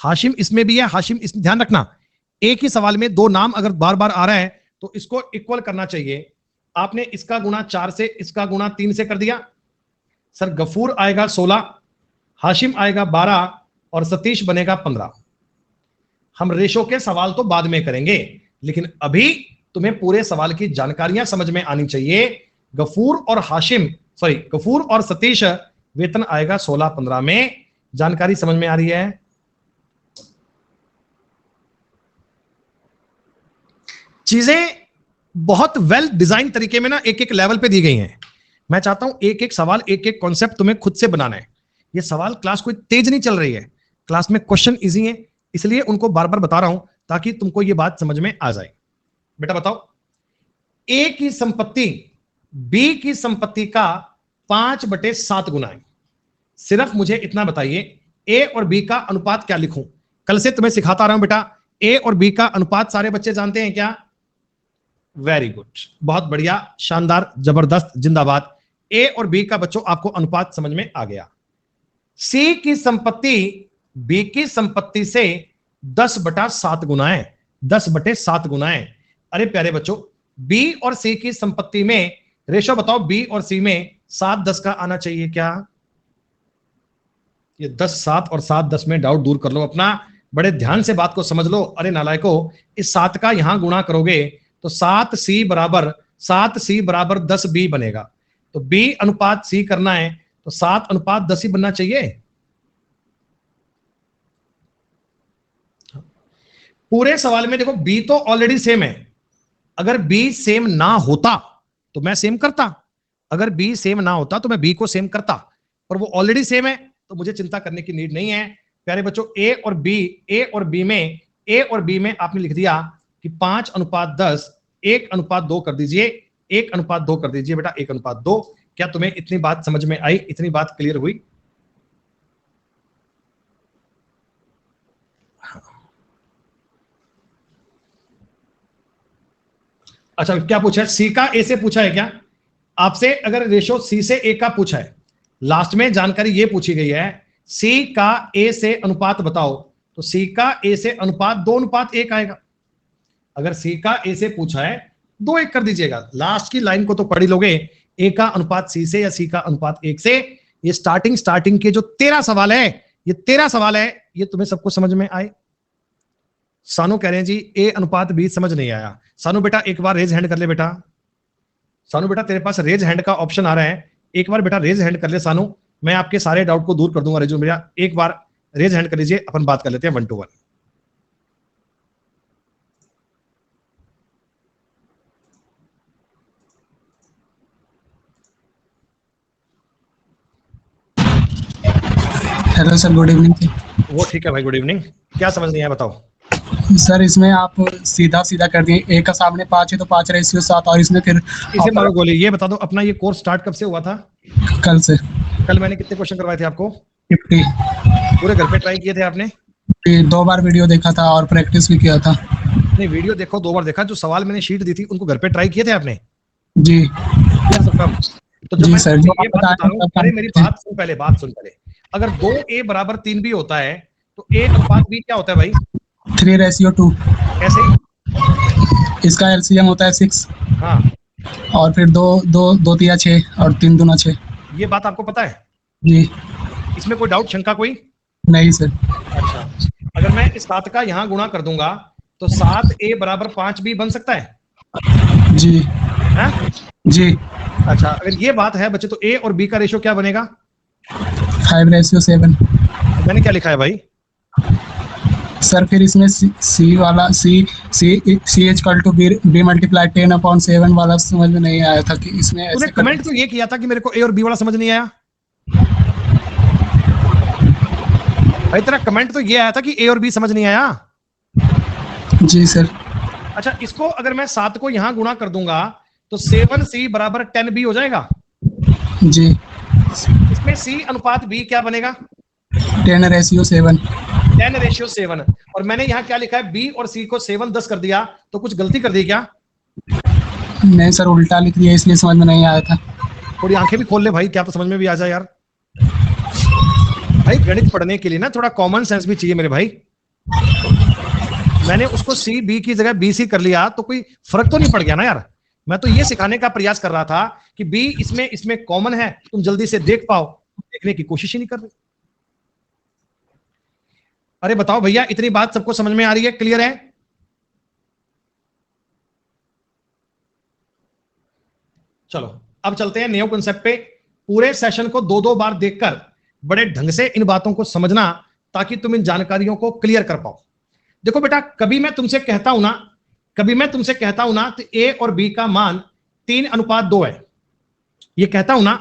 हाशिम इसमें भी है, हाशिम इसमें, ध्यान रखना एक ही सवाल में 2 नाम अगर बार बार आ रहा है तो इसको इक्वल करना चाहिए। आपने इसका गुणा 4 से, इसका गुणा 3 से कर दिया, सर गफूर आएगा 16, हाशिम आएगा 12 और सतीश बनेगा 15। हम रेशो के सवाल तो बाद में करेंगे, लेकिन अभी तुम्हें पूरे सवाल की जानकारियां समझ में आनी चाहिए। गफूर और सतीश वेतन आएगा 16-15 में। जानकारी समझ में आ रही है? चीजें बहुत वेल डिजाइन तरीके में ना एक एक लेवल पे दी गई हैं। मैं चाहता हूं एक एक सवाल, एक एक कॉन्सेप्ट तुम्हें खुद से बनाना है। ये सवाल क्लास कोई तेज नहीं चल रही है, क्लास में क्वेश्चन इजी है, इसलिए उनको बार बार बता रहा हूं ताकि तुमको ये बात समझ में आ जाए। बेटा बताओ, ए की संपत्ति बी की संपत्ति का 5/7 गुना है। सिर्फ मुझे इतना बताइए ए और बी का अनुपात क्या लिखूं? कल से तुम्हें सिखाता रहा हूं बेटा, ए और बी का अनुपात सारे बच्चे जानते हैं क्या? वेरी गुड, बहुत बढ़िया, शानदार, जबरदस्त, जिंदाबाद। ए और बी का बच्चों आपको अनुपात समझ में आ गया। सी की संपत्ति बी की संपत्ति से 10/7 गुना है, 10/7 गुना है। अरे प्यारे बच्चों, बी और सी की संपत्ति में रेशो बताओ, बी और सी में 7-10 का आना चाहिए क्या? ये 10-7 और 7-10 में डाउट दूर कर लो अपना, बड़े ध्यान से बात को समझ लो। अरे नालायको, इस 7 का यहां गुणा करोगे तो 7C बराबर 10B बनेगा। तो B अनुपात C करना है तो 7:10 ही बनना चाहिए। पूरे सवाल में देखो B तो ऑलरेडी सेम है, अगर B सेम ना होता तो मैं सेम करता, अगर B सेम ना होता तो मैं B को सेम करता, पर वो ऑलरेडी सेम है तो मुझे चिंता करने की नीड नहीं है। प्यारे बच्चों, ए और बी में आपने लिख दिया कि 5:10, 1:2 कर दीजिए, 1:2 कर दीजिए बेटा, 1:2। क्या तुम्हें इतनी बात समझ में आई? इतनी बात क्लियर हुई? अच्छा, क्या पूछा है? सी का ए से पूछा है क्या आपसे? अगर रेशो सी से ए का पूछा है, लास्ट में जानकारी ये पूछी गई है, सी का ए से अनुपात बताओ, तो सी का ए से अनुपात 2:1 आएगा। अगर सी का ए से पूछा है 2:1 कर दीजिएगा। लास्ट की लाइन को तो पढ़ ही लोगे, ए का अनुपात सी से या सी का अनुपात 1 से। ये स्टार्टिंग के जो 13 सवाल है, ये 13 सवाल है, ये तुम्हें सबको समझ में आए? सानू कह रहे हैं जी ए अनुपात बी समझ नहीं आया। सानू बेटा एक बार रेज हैंड कर ले बेटा। सानू बेटा तेरे पास रेज हैंड का ऑप्शन आ रहा है, एक बार बेटा रेज हैंड कर ले सानू, मैं आपके सारे डाउट को दूर कर दूंगा। रेजू भैया एक बार रेज हैंड कर लीजिए, अपन बात कर लेते हैं 1 to 1।
Hello sir, good evening.
वो ठीक है भाई, गुड इवनिंग। क्या समझ नहीं आया बताओ?
सर इसमें आप सीधा सीधा कर दिए, ए का सामने 5 है तो 5:7, और इसमें फिर
इसे मारो गोली। ये बता दो अपना ये कोर्स स्टार्ट कब से हुआ था?
कल से।
कल मैंने कितने क्वेश्चन करवाए थे आपको?
50।
पूरे घर पे ट्राई किए थे आपने?
2 बार वीडियो देखा था और प्रैक्टिस भी किया था।
नहीं, वीडियो देखो 2 बार देखा, जो सवाल मैंने शीट दी थी उनको घर पे ट्राई किए थे आपने?
जी
तो जब
जी
मैं
सर, जो आप बता रहे हैं
अरे मेरी बात सुन पहले, बात सुन पहले। अगर 2a = 3 भी होता है तो a अनुपात b क्या होता है भाई?
3:2।
कैसे?
इसका एलसीएम होता है 6।
हाँ,
और फिर 2 3 6 और 3 दूना 6।
ये बात आपको पता है?
जी।
इसमें कोई डाउट, शंका कोई?
नहीं सर।
अच्छा, अगर मैं इस 7 का यहाँ गुणा कर दूंगा तो 7a = 5b बन सकता है?
जी
है?
जी।
अच्छा, अगर ये बात है बच्चे, तो a और b का रेशियो क्या बनेगा?
5:7।
मैंने क्या लिखा है भाई?
सर फिर इसमें सी वाला b मल्टीप्लाई 10/7 वाला समझ में नहीं आया था कि इसमें ऐसे।
तूने कमेंट तो ये किया था कि मेरे को a और b वाला समझ नहीं आया भाई। तेरा कमेंट तो ये आया था कि a और b समझ नहीं आया।
जी सर।
अच्छा, इसको अगर मैं 7 को यहां गुणा कर दूंगा तो 7c = 10b हो जाएगा।
जी।
इसमें c अनुपात b क्या बनेगा?
10:7।
10:7। और मैंने यहाँ क्या लिखा है? b और c को 7-10 कर दिया, तो कुछ गलती कर दी क्या?
नहीं सर, उल्टा लिख दिया, इसलिए समझ में नहीं आया था।
थोड़ी आंखें भी खोल ले भाई, क्या तो समझ में भी आ जाए यार। भाई गणित पढ़ने के लिए ना थोड़ा कॉमन सेंस भी चाहिए मेरे भाई। मैंने उसको सी बी की जगह बी सी कर लिया तो कोई फर्क तो नहीं पड़ गया ना यार। मैं तो ये सिखाने का प्रयास कर रहा था कि बी इसमें कॉमन है, तुम जल्दी से देख पाओ, देखने की कोशिश ही नहीं कर रहे। अरे बताओ भैया, इतनी बात सबको समझ में आ रही है? क्लियर है? चलो अब चलते हैं न्यू कॉन्सेप्ट पे। पूरे सेशन को 2-2 बार देखकर बड़े ढंग से इन बातों को समझना, ताकि तुम इन जानकारियों को क्लियर कर पाओ। देखो बेटा, कभी मैं तुमसे कहता हूं ना तो ए और बी का मान 3:2 है, ये कहता हूं ना,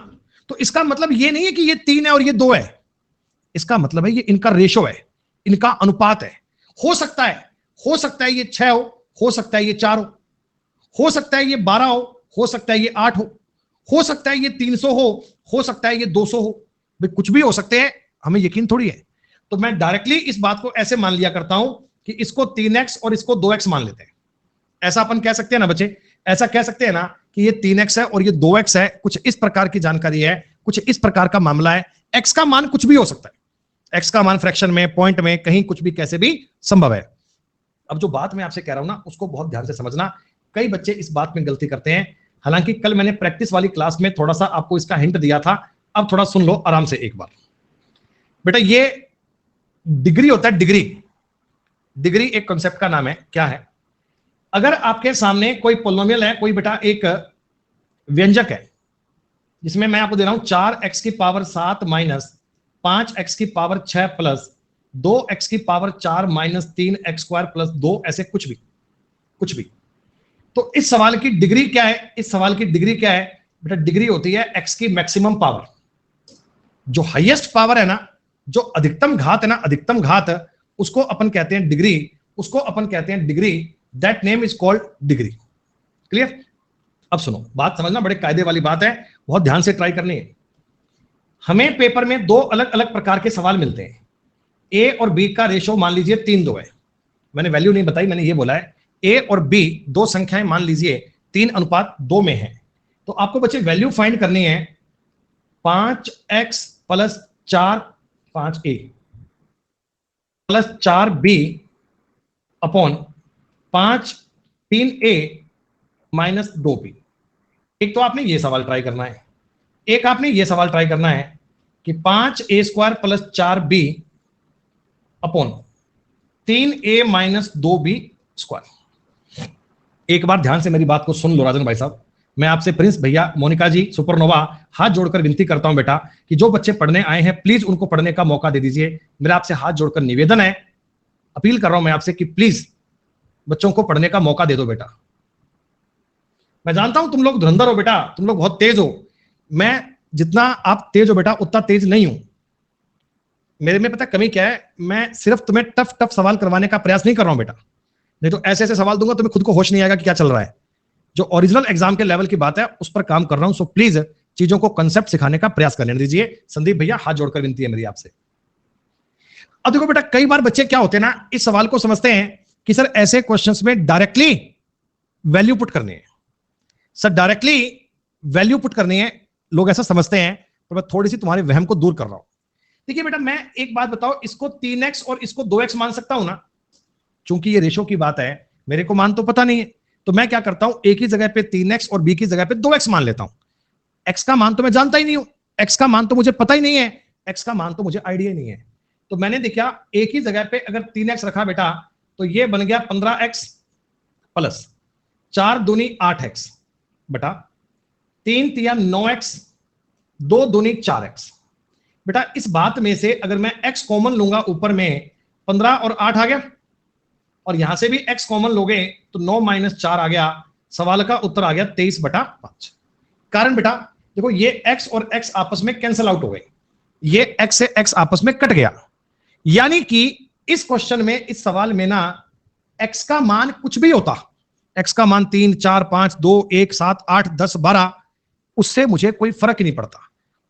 तो इसका मतलब ये नहीं है कि ये 3 है और ये 2 है। इसका मतलब है ये इनका रेशो है, इनका अनुपात है। हो सकता है ये 6 हो सकता है ये 4 हो सकता है ये 12 हो सकता है ये 8 हो सकता है ये 300 हो सकता है ये 200 हो। भाई कुछ भी हो सकते हैं, हमें यकीन थोड़ी है। तो मैं डायरेक्टली इस बात को ऐसे मान लिया करता हूं कि इसको 3x और इसको 2x मान लेते हैं। ऐसा अपन कह सकते हैं ना बच्चे? ऐसा कह सकते हैं ना कि ये 3x है और ये 2x है। कुछ इस प्रकार की जानकारी है, कुछ इस प्रकार का मामला है। x का मान कुछ भी हो सकता है, x का मान फ्रैक्शन में, पॉइंट में, कहीं कुछ भी कैसे भी संभव है। अब जो बात मैं आपसे कह रहा हूं ना, उसको बहुत ध्यान से समझना। कई बच्चे इस बात में गलती करते हैं। हालांकि कल मैंने प्रैक्टिस वाली क्लास में थोड़ा सा आपको इसका हिंट दिया था, अब थोड़ा सुन लो आराम से एक बार। बेटा ये डिग्री होता है, डिग्री एक कॉन्सेप्ट का नाम है। क्या है? अगर आपके सामने कोई पोलिनोमियल है, कोई बेटा एक व्यंजक है, जिसमें मैं आपको दे रहा हूं 4x⁻7 minus 5x⁻6 plus 2x⁻4 minus 3x² plus 2, ऐसे कुछ भी। तो इस सवाल की डिग्री क्या है? बेटा डिग्री होती है x की मैक्सिमम पावर। जो हाईएस्ट पावर है ना, जो अधिकतम घात है ना, अधिकतम घात, उसको अपन कहते हैं डिग्री, उसको अपन कहते हैं degree, that name is called degree. Clear? अब सुनो, बात समझना, बड़े कायदे वाली बात है, बहुत ध्यान से ट्राई करनी है। हमें पेपर में दो अलग अलग प्रकार के सवाल मिलते हैं। ए और बी का रेशो मान लीजिए 3:2 है। मैंने वैल्यू नहीं बताई, मैंने ये बोला है ए और बी दो संख्याएं मान लीजिए 3:2 में है। तो आपको बच्चे वैल्यू फाइंड करनी है 5x + 4 5a + 4b upon 5 3a - 2b। एक तो आपने ये सवाल ट्राई करना है, एक आपने ये सवाल ट्राई करना है कि 5a² + 4b upon 3a - 2b²। एक बार ध्यान से मेरी बात को सुन लो राजन भाई साहब। मैं आपसे प्रिंस भैया, मोनिका जी, सुपरनोवा, हाथ जोड़कर विनती करता हूं बेटा कि जो बच्चे पढ़ने आए हैं प्लीज उनको पढ़ने का मौका दे दीजिए। मेरा आपसे हाथ जोड़कर निवेदन है, अपील कर रहा हूं मैं आपसे कि प्लीज बच्चों को पढ़ने का मौका दे दो बेटा। मैं जानता हूं तुम लोग धुरंधर हो बेटा, तुम लोग बहुत तेज हो। मैं जितना आप तेज हो बेटा उतना तेज नहीं हूं। मेरे में पता कमी क्या है, मैं सिर्फ तुम्हें टफ टफ सवाल करवाने का प्रयास नहीं कर रहा हूं बेटा, नहीं तो ऐसे ऐसे सवाल दूंगा तुम्हें खुद को होश नहीं आएगा कि क्या चल रहा है। जो ओरिजिनल एग्जाम के लेवल की बात है उस पर काम कर रहा हूं। सो प्लीज चीजों को कंसेप्ट सिखाने का प्रयास करने दीजिए। संदीप भैया, हाथ जोड़कर विनती है मेरी आपसे। अब देखो बेटा, कई बार बच्चे क्या होते हैं ना, इस सवाल को समझते हैं कि सर ऐसे क्वेश्चंस में डायरेक्टली वैल्यू पुट करनी है, सर डायरेक्टली वैल्यू पुट करनी है, लोग ऐसा समझते हैं। पर मैं थोड़ी सी तुम्हारे वहम को दूर कर रहा हूं। देखिए बेटा, मैं एक बात बताओ, इसको 3x और इसको 2x मान सकता हूं ना? चूंकि ये रेशो की बात है, मेरे को मान तो पता नहीं है, तो मैं क्या करता हूं, ए की जगह पे 3x और बी की जगह पे 2x मान लेता हूं। x का मान तो मैं जानता ही नहीं हूं, x का मान तो मुझे पता ही नहीं है, x का मान तो मुझे आइडिया नहीं है। तो मैंने देखा a की जगह पे अगर 3x रखा बेटा, तो ये बन गया 15x प्लस 4 दूनी 8x बेटा 3 तिया 9x 2 दूनी 4x। बेटा इस बात में से अगर मैं x कॉमन लूंगा, ऊपर में 15 और 8 आ गया, और यहां से भी x कॉमन लोगे तो 9 - 4 आ गया। सवाल का उत्तर आ गया 23/5। कारण बेटा देखो, ये x और x आपस में कैंसिल आउट हो गए, ये x से x आपस में कट गया। यानी कि इस क्वेश्चन में, इस सवाल में ना, x का मान कुछ भी होता, x का मान 3 4 5 2 1 7 8 10 12, उससे मुझे कोई फर्क नहीं पड़ता,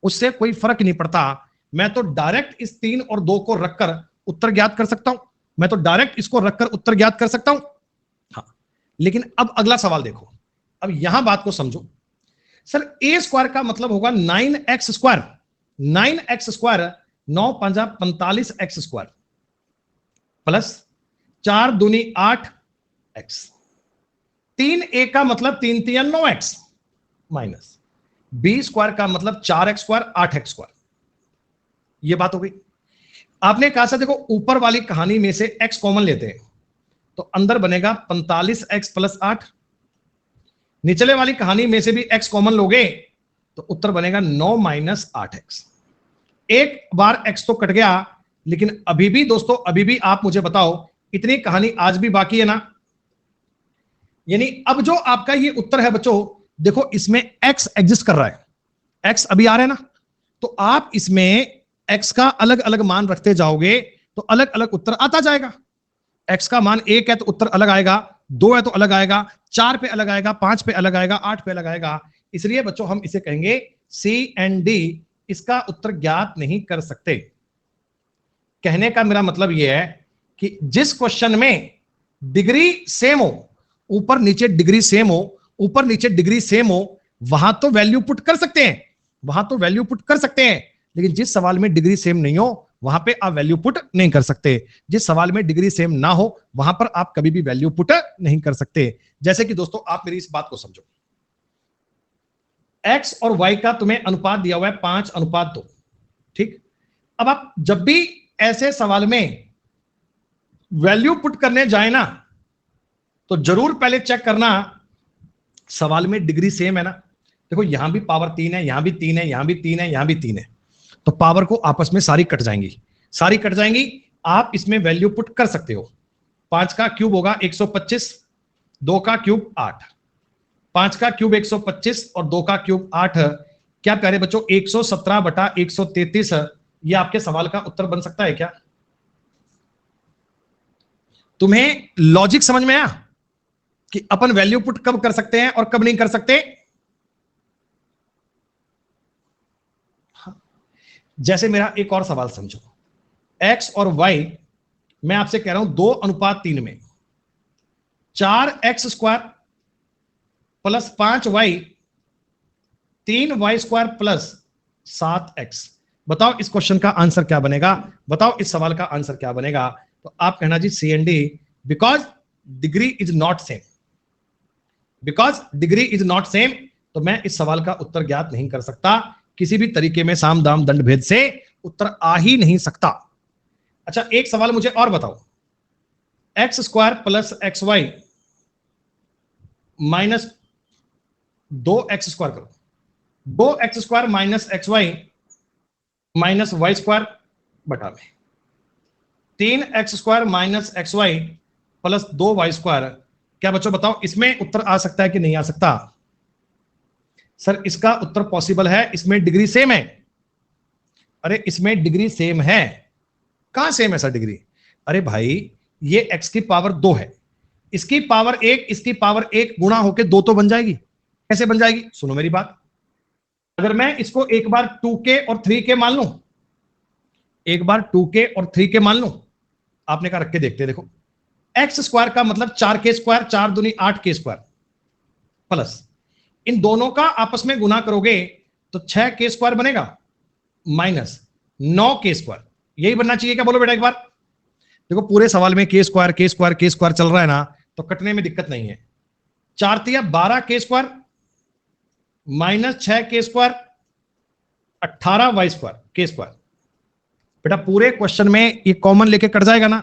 उससे कोई फर्क नहीं पड़ता। मैं तो डायरेक्ट इस 3 और 2 को रखकर उत्तर ज्ञात कर सकता हूं, मैं तो डायरेक्ट इसको रखकर उत्तर ज्ञात कर सकता हूं। हाँ, लेकिन अब अगला सवाल देखो, अब यहां बात को समझो। सर a² का मतलब होगा 9x², 9x² 9 × 5 = 45x² प्लस 4 दूनी 8x। 3a का मतलब 3 तिया 9x माइनस b² का मतलब 4x² 8x²। ये बात हो गई। आपने कहा था देखो, ऊपर वाली कहानी में से x कॉमन लेते हैं तो अंदर बनेगा 45x + 8, निचले वाली कहानी में से भी x कॉमन लोगे तो उत्तर बनेगा 9 - 8x। एक बार x तो कट गया, लेकिन अभी भी दोस्तों, अभी भी आप मुझे बताओ, इतनी कहानी आज भी बाकी है ना? यानी अब जो आपका ये उत्तर है बच्चों, देखो इसमें x एग्जिस्ट कर रहा है, x अभी आ रहा है ना, तो आप इसमें x का अलग अलग मान रखते जाओगे तो अलग अलग उत्तर आता जाएगा। x का मान 1 है तो उत्तर अलग आएगा, 2 है तो अलग आएगा, 4 पे अलग आएगा, 5 पे अलग आएगा, 8 पे अलग आएगा। इसलिए बच्चों हम इसे कहेंगे C and D, इसका उत्तर ज्ञात नहीं कर सकते। कहने का मेरा मतलब यह है कि जिस क्वेश्चन में डिग्री सेम हो, ऊपर नीचे डिग्री सेम हो, ऊपर नीचे डिग्री सेम हो, वहां तो वैल्यू पुट कर सकते हैं, वहां तो वैल्यू पुट कर सकते हैं। लेकिन जिस सवाल में डिग्री सेम नहीं हो, वहां पे आप वैल्यू पुट नहीं कर सकते। जिस सवाल में डिग्री सेम ना हो, वहां पर आप कभी भी वैल्यू पुट नहीं कर सकते। जैसे कि दोस्तों, आप मेरी इस बात को समझो, x और y का तुम्हें अनुपात दिया हुआ है 5:2, ठीक। अब आप जब भी ऐसे सवाल में वैल्यू पुट करने जाए ना, तो जरूर पहले चेक करना सवाल में डिग्री सेम है ना। देखो यहां भी पावर 3 है, यहां भी 3 है, यहां भी 3 है, यहां भी 3 है, तो पावर को आपस में सारी कट जाएंगी, सारी कट जाएंगी। आप इसमें वैल्यू पुट कर सकते हो। 5 का क्यूब होगा 125, 2 का क्यूब 8, 5 का क्यूब 125 और 2 का क्यूब 8। क्या प्यारे बच्चों, 117/133 ये आपके सवाल का उत्तर बन सकता है क्या? तुम्हें लॉजिक समझ में आया कि अपन वैल्यू पुट कब कर सकते हैं और कब नहीं कर सकते? जैसे मेरा एक और सवाल समझो, x और y मैं आपसे कह रहा हूं 2:3 में 4x² plus 5y 3y² plus 7x। बताओ इस क्वेश्चन का आंसर क्या बनेगा? बताओ इस सवाल का आंसर क्या बनेगा? तो आप कहना जी CND, because degree is not same. Because degree is not same तो मैं इस सवाल का उत्तर ज्ञात नहीं कर सकता। किसी भी तरीके में साम दाम दंड भेद से उत्तर आ ही नहीं सकता। अच्छा, एक सवाल मुझे और बताओ, x² plus xy minus 2x² करो, 2x² minus xy minus y² बटा में 3x² minus xy plus 2y²। क्या बच्चों बताओ इसमें उत्तर आ सकता है कि नहीं आ सकता? सर इसका उत्तर पॉसिबल है, इसमें डिग्री सेम है। अरे इसमें डिग्री सेम है। कहां सेम है सर डिग्री? अरे भाई ये x की पावर 2 है, इसकी पावर 1, इसकी पावर 1 गुणा होके 2 तो बन जाएगी। कैसे बन जाएगी? सुनो मेरी बात, अगर मैं इसको एक बार 2k और 3k मान लूं, एक बार 2k और 3k मान लूं, आपने कहा रख के देखते देखो, x² का मतलब 4k², 4 दूनी 8k² प्लस इन दोनों का आपस में गुना करोगे तो 6k² बनेगा माइनस 9k²। यही बनना चाहिए क्या? बोलो बेटा एक बार। देखो पूरे सवाल में k² चल रहा है ना, तो कटने में दिक्कत नहीं है। 4 तिया 12k² minus 6k² 18y² k²। बेटा पूरे क्वेश्चन में ये कॉमन लेके कट जाएगा ना,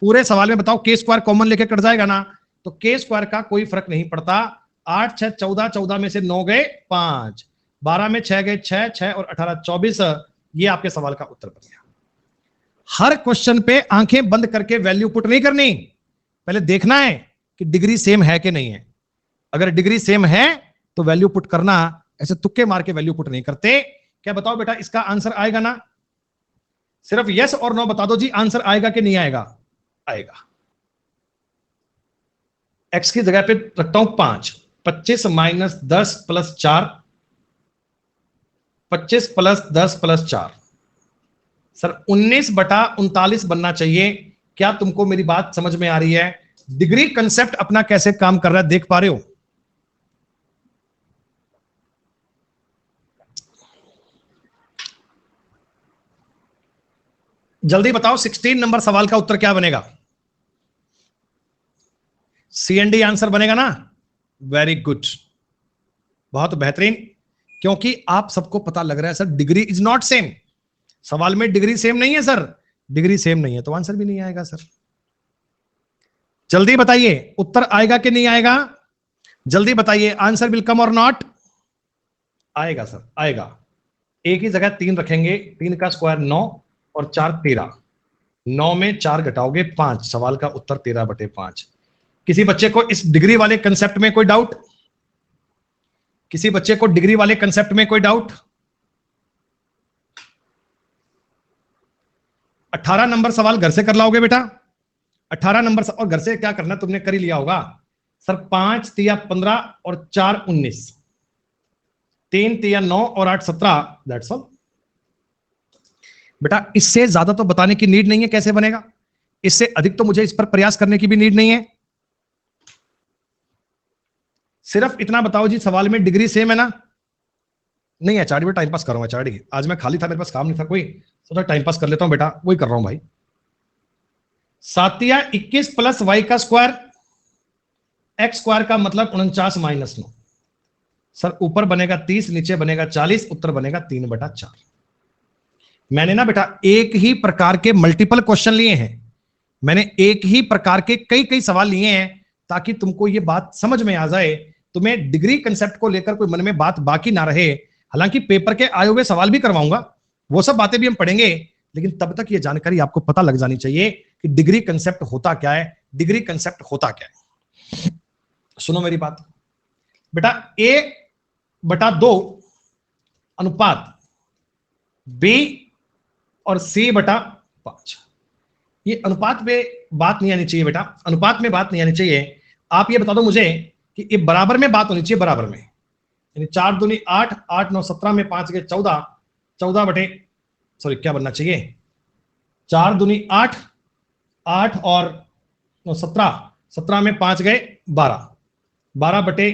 पूरे सवाल में बताओ k² कॉमन लेके कट जाएगा ना, तो k² का कोई फर्क नहीं पड़ता। 8 6 14, 14 में से 9 गए 5, 12 में 6 गए 6, 6 और 18 24। ये आपके सवाल का उत्तर बन गया। हर क्वेश्चन पे आंखें बंद करके वैल्यू पुट नहीं करनी, पहले देखना है कि डिग्री सेम है कि नहीं है। अगर डिग्री सेम है तो वैल्यू पुट करना, ऐसे तुक्के मार के वैल्यू पुट नहीं करते। क्या बताओ बेटा इसका आंसर आएगा ना? सिर्फ यस और नो बता दो जी, आंसर आएगा कि नहीं आएगा? आएगा। x की जगह पे रखता हूं 5, 25 minus 10 plus 4, 25 plus 10 plus 4 sir 19/39 बनना चाहिए। क्या तुमको मेरी बात समझ में आ रही है? डिग्री कंसेप्ट अपना कैसे काम कर रहा है देख पा रहे हो? जल्दी बताओ 16 नंबर सवाल का उत्तर क्या बनेगा? CND आंसर बनेगा ना? वेरी गुड, बहुत बेहतरीन। क्योंकि आप सबको पता लग रहा है sir degree is not same. सवाल में डिग्री सेम नहीं है सर, डिग्री सेम नहीं है तो आंसर भी नहीं आएगा सर। जल्दी बताइए उत्तर आएगा कि नहीं आएगा? जल्दी बताइए, आंसर विल कम और नॉट? आएगा सर, आएगा। एक ही जगह 3 रखेंगे, 3 का स्क्वायर 9 और 4 13, 9 में 4 घटाओगे 5, सवाल का उत्तर 13/5। किसी बच्चे को इस डिग्री वाले कंसेप्ट में कोई डाउट? किसी बच्चे को डिग्री वाले कंसेप्ट में कोई डाउट? 18 नंबर सवाल घर से कर लाओगे बेटा? 18 नंबर और घर से क्या करना तुमने कर ही लिया होगा सर। 5 तिया 15 और 4 19, 3 तिया 9 और 8 17, दैट्स ऑल बेटा। इससे ज्यादा तो बताने की नीड नहीं है कैसे बनेगा, इससे अधिक तो मुझे इस पर प्रयास करने की भी नीड नहीं है। सिर्फ इतना बताओ जी सवाल में डिग्री सेम है ना? नहीं है चार्डी, टाइम पास कर रहा हूं चार्डी, आज मैं खाली था, मेरे पास काम नहीं था कोई, सोचा टाइम पास कर लेता हूं बेटा, वही कर रहा हूं भाई। 7 21 प्लस वाई का स्क्वायर, एक्स स्क्वायर का मतलब 49 माइनस 9 सर, ऊपर बनेगा 30 नीचे बनेगा 40, उत्तर बनेगा 3/4। मैंने ना बेटा एक ही प्रकार के मल्टीपल क्वेश्चन लिए हैं, मैंने एक ही प्रकार के कई कई सवाल लिए हैं ताकि तुमको ये बात समझ में आ जाए, तुम्हें डिग्री कंसेप्ट को लेकर कोई मन में बात बाकी ना रहे। हालांकि पेपर के आए हुए सवाल भी करवाऊंगा, वो सब बातें भी हम पढ़ेंगे, लेकिन तब तक ये जानकारी आपको पता लग जानी चाहिए कि डिग्री कंसेप्ट होता क्या है, डिग्री कंसेप्ट होता क्या है। सुनो मेरी बात बेटा, A/2 अनुपात B और c बटा 5। ये अनुपात में बात नहीं आनी चाहिए बेटा, अनुपात में बात नहीं आनी चाहिए। आप ये बता दो मुझे कि ये बराबर में बात होनी चाहिए, बराबर में, यानी 4 दूनी 8, 8 9 17 में 5 गए 14, 14 बटे, सॉरी क्या बनना चाहिए, 4 दूनी 8, 8 और 9 17, 17 में 5 गए 12, 12 बटे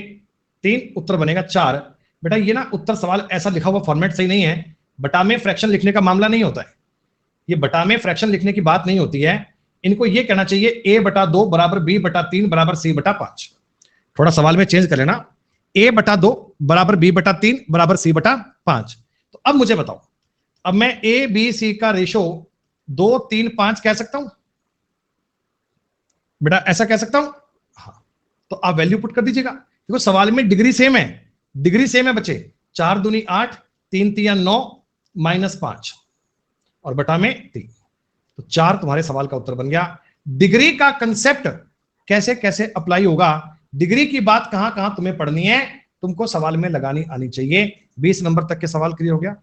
3, उत्तर बनेगा 4। बेटा ये ना उत्तर सवाल ऐसा लिखा हुआ फॉर्मेट सही नहीं है, बटा में फ्रैक्शन लिखने का मामला नहीं होता है, ये बटा में फ्रैक्शन लिखने की बात नहीं होती है। इनको ये कहना चाहिए a बटा 2 बराबर b बटा 3 बराबर c बटा 5। थोड़ा सवाल में चेंज कर लेना, a बटा 2 बराबर b बटा 3 बराबर c बटा 5। तो अब मुझे बताओ, अब मैं a b c का रेशो 2 3 5 कह सकता हूं बेटा, ऐसा कह सकता हूं? हाँ, तो आप वैल्यू पुट कर दीजिएगा। देखो सवाल में डिग्री सेम है, डिग्री सेम है बच्चे, 4 दूनी 8, 3 3 9 माइनस 5 और बटा में 3, तो 4 तुम्हारे सवाल का उत्तर बन गया। डिग्री का कंसेप्ट कैसे कैसे अप्लाई होगा, डिग्री की बात कहां कहां तुम्हें पढ़नी है, तुमको सवाल में लगानी आनी चाहिए। 20 नंबर तक के सवाल क्लियर हो गया?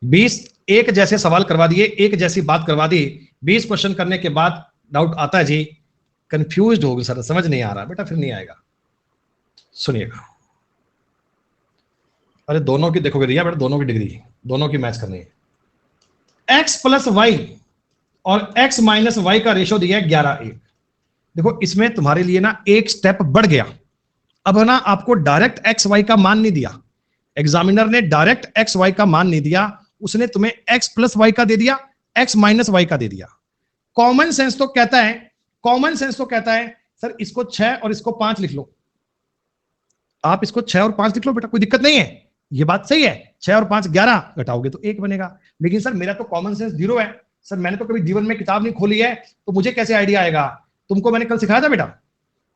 20 एक जैसे सवाल करवा दिए, एक जैसी बात करवा दी। 20 क्वेश्चन करने के बाद डाउट आता है जी, कंफ्यूज्ड हो गए सर, समझ नहीं आ रहा, बेटा फिर नहीं आएगा। सुनिएगा, अरे दोनों की देखोगे दिया बेटा, दोनों की डिग्री, दोनों की मैच करनी है। x प्लस वाई और x माइनस वाई का रेशो दिया है 11:1। देखो इसमें तुम्हारे लिए ना एक स्टेप बढ़ गया। अब ना आपको डायरेक्ट x y का मान नहीं दिया, एग्जामिनर ने डायरेक्ट x y का मान नहीं दिया, उसने तुम्हें x प्लस वाई का दे दिया, x माइनस वाई का दे दिया। कॉमन सेंस तो कहता है, कॉमन सेंस तो कहता है सर इसको 6 और इसको 5 लिख लो, आप इसको 6 और 5 लिख लो बेटा, कोई दिक्कत नहीं है, ये बात सही है। 6 और 5 11, घटाओगे तो 1 बनेगा। लेकिन सर मेरा तो कॉमन सेंस 0 है, सर मैंने तो कभी जीवन में किताब नहीं खोली है, तो मुझे कैसे आइडिया आएगा? तुमको मैंने कल सिखाया था बेटा,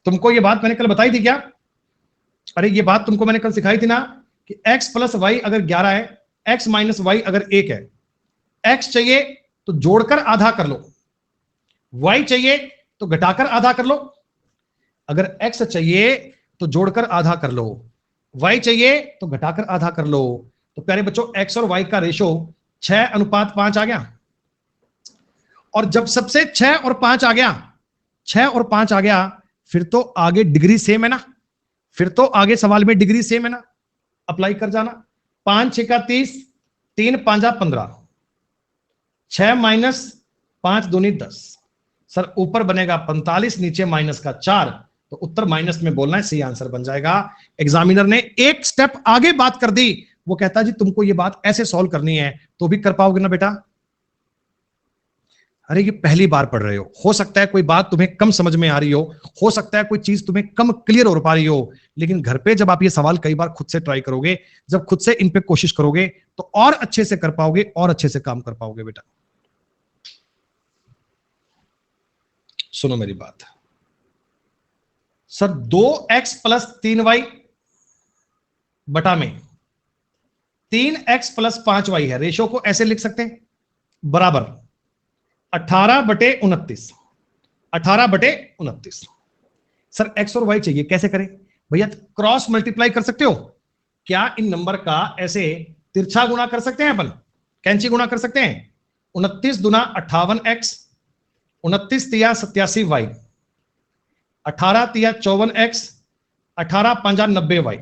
तुमको ये बात मैंने कल बताई थी क्या? अरे ये बात तुमको मैंने कल सिखाई थी ना कि x प्लस वाई अगर 11 है, x माइनस वाई अगर 1 है, x चाहिए तो जोड़कर आधा कर लो, y चाहिए तो घटाकर आधा कर लो। अगर x चाहिए तो जोड़कर आधा कर लो, y चाहिए तो घटाकर आधा कर लो। तो प्यारे बच्चों x और y का रेशो 6:5 आ गया। और जब सबसे 6 और 5 आ गया, 6 और 5 आ गया, फिर तो आगे डिग्री सेम है ना, फिर तो आगे सवाल में डिग्री सेम है ना, अप्लाई कर जाना। 5 6 का 30, 3 5 15, 6 माइनस 5 दूनी 10, सर ऊपर बनेगा 45, नीचे माइनस का 4, तो उत्तर माइनस में बोलना है, सही आंसर बन जाएगा। एग्जामिनर ने एक स्टेप आगे बात कर दी, वो कहता है जी तुमको ये बात ऐसे सॉल्व करनी है, तो भी कर पाओगे ना बेटा? अरे ये पहली बार पढ़ रहे हो सकता है कोई बात तुम्हें कम समझ में आ रही हो सकता है कोई चीज तुम्हें कम क्लियर हो पा रही हो, लेकिन घर पे जब आप ये सवाल कई बार खुद से ट्राई करोगे, जब खुद से इन पे कोशिश करोगे, तो और अच्छे से कर पाओगे और अच्छे से काम कर पाओगे बेटा। सुनो मेरी बात, सर 2x प्लस 3y बटा में 3x प्लस 5y है, रेशो को ऐसे लिख सकते हैं, बराबर 18/29, 18/29। सर x और y चाहिए, कैसे करें भैया? क्रॉस मल्टीप्लाई कर सकते हो क्या? इन नंबर का ऐसे तिरछा गुणा कर सकते हैं, अपन कैंची गुणा कर सकते हैं। 29 दूना 58x, 29 तिया 87y, 18 तिया 54x, 18 5 90y।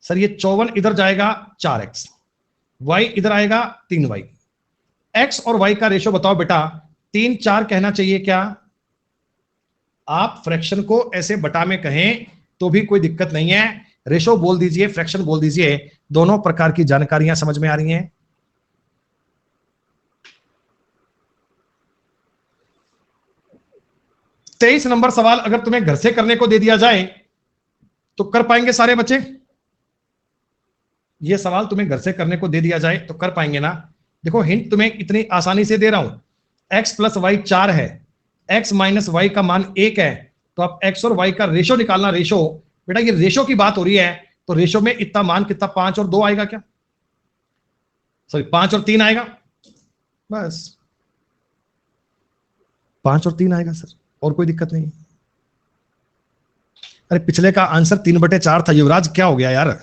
सर ये 54 इधर जाएगा 4x, y इधर आएगा 3y। x और y का रेशो बताओ बेटा, 3 4 कहना चाहिए क्या? आप फ्रैक्शन को ऐसे बटा में कहें तो भी कोई दिक्कत नहीं है, रेशो बोल दीजिए, फ्रैक्शन बोल दीजिए, दोनों प्रकार की जानकारियां समझ में आ रही हैं। तेईस नंबर सवाल अगर तुम्हें घर से करने को दे दिया जाए तो कर पाएंगे सारे बच्चे? ये सवाल तुम्हें घर से करने को दे दिया जाए तो कर पाएंगे ना? देखो हिंट तुम्हें इतनी आसानी से दे रहा हूं, x प्लस वाई 4 है, x माइनस वाई का मान 1 है, तो आप x और y का रेशो निकालना। रेशो बेटा ये रेशो की बात हो रही है, तो रेशो में इतना मान कितना, 5 और 2 आएगा क्या? सॉरी 5 और 3 आएगा, बस 5 और 3 आएगा सर, और कोई दिक्कत नहीं। अरे पिछले का आंसर 3/4 था युवराज, क्या हो गया यार?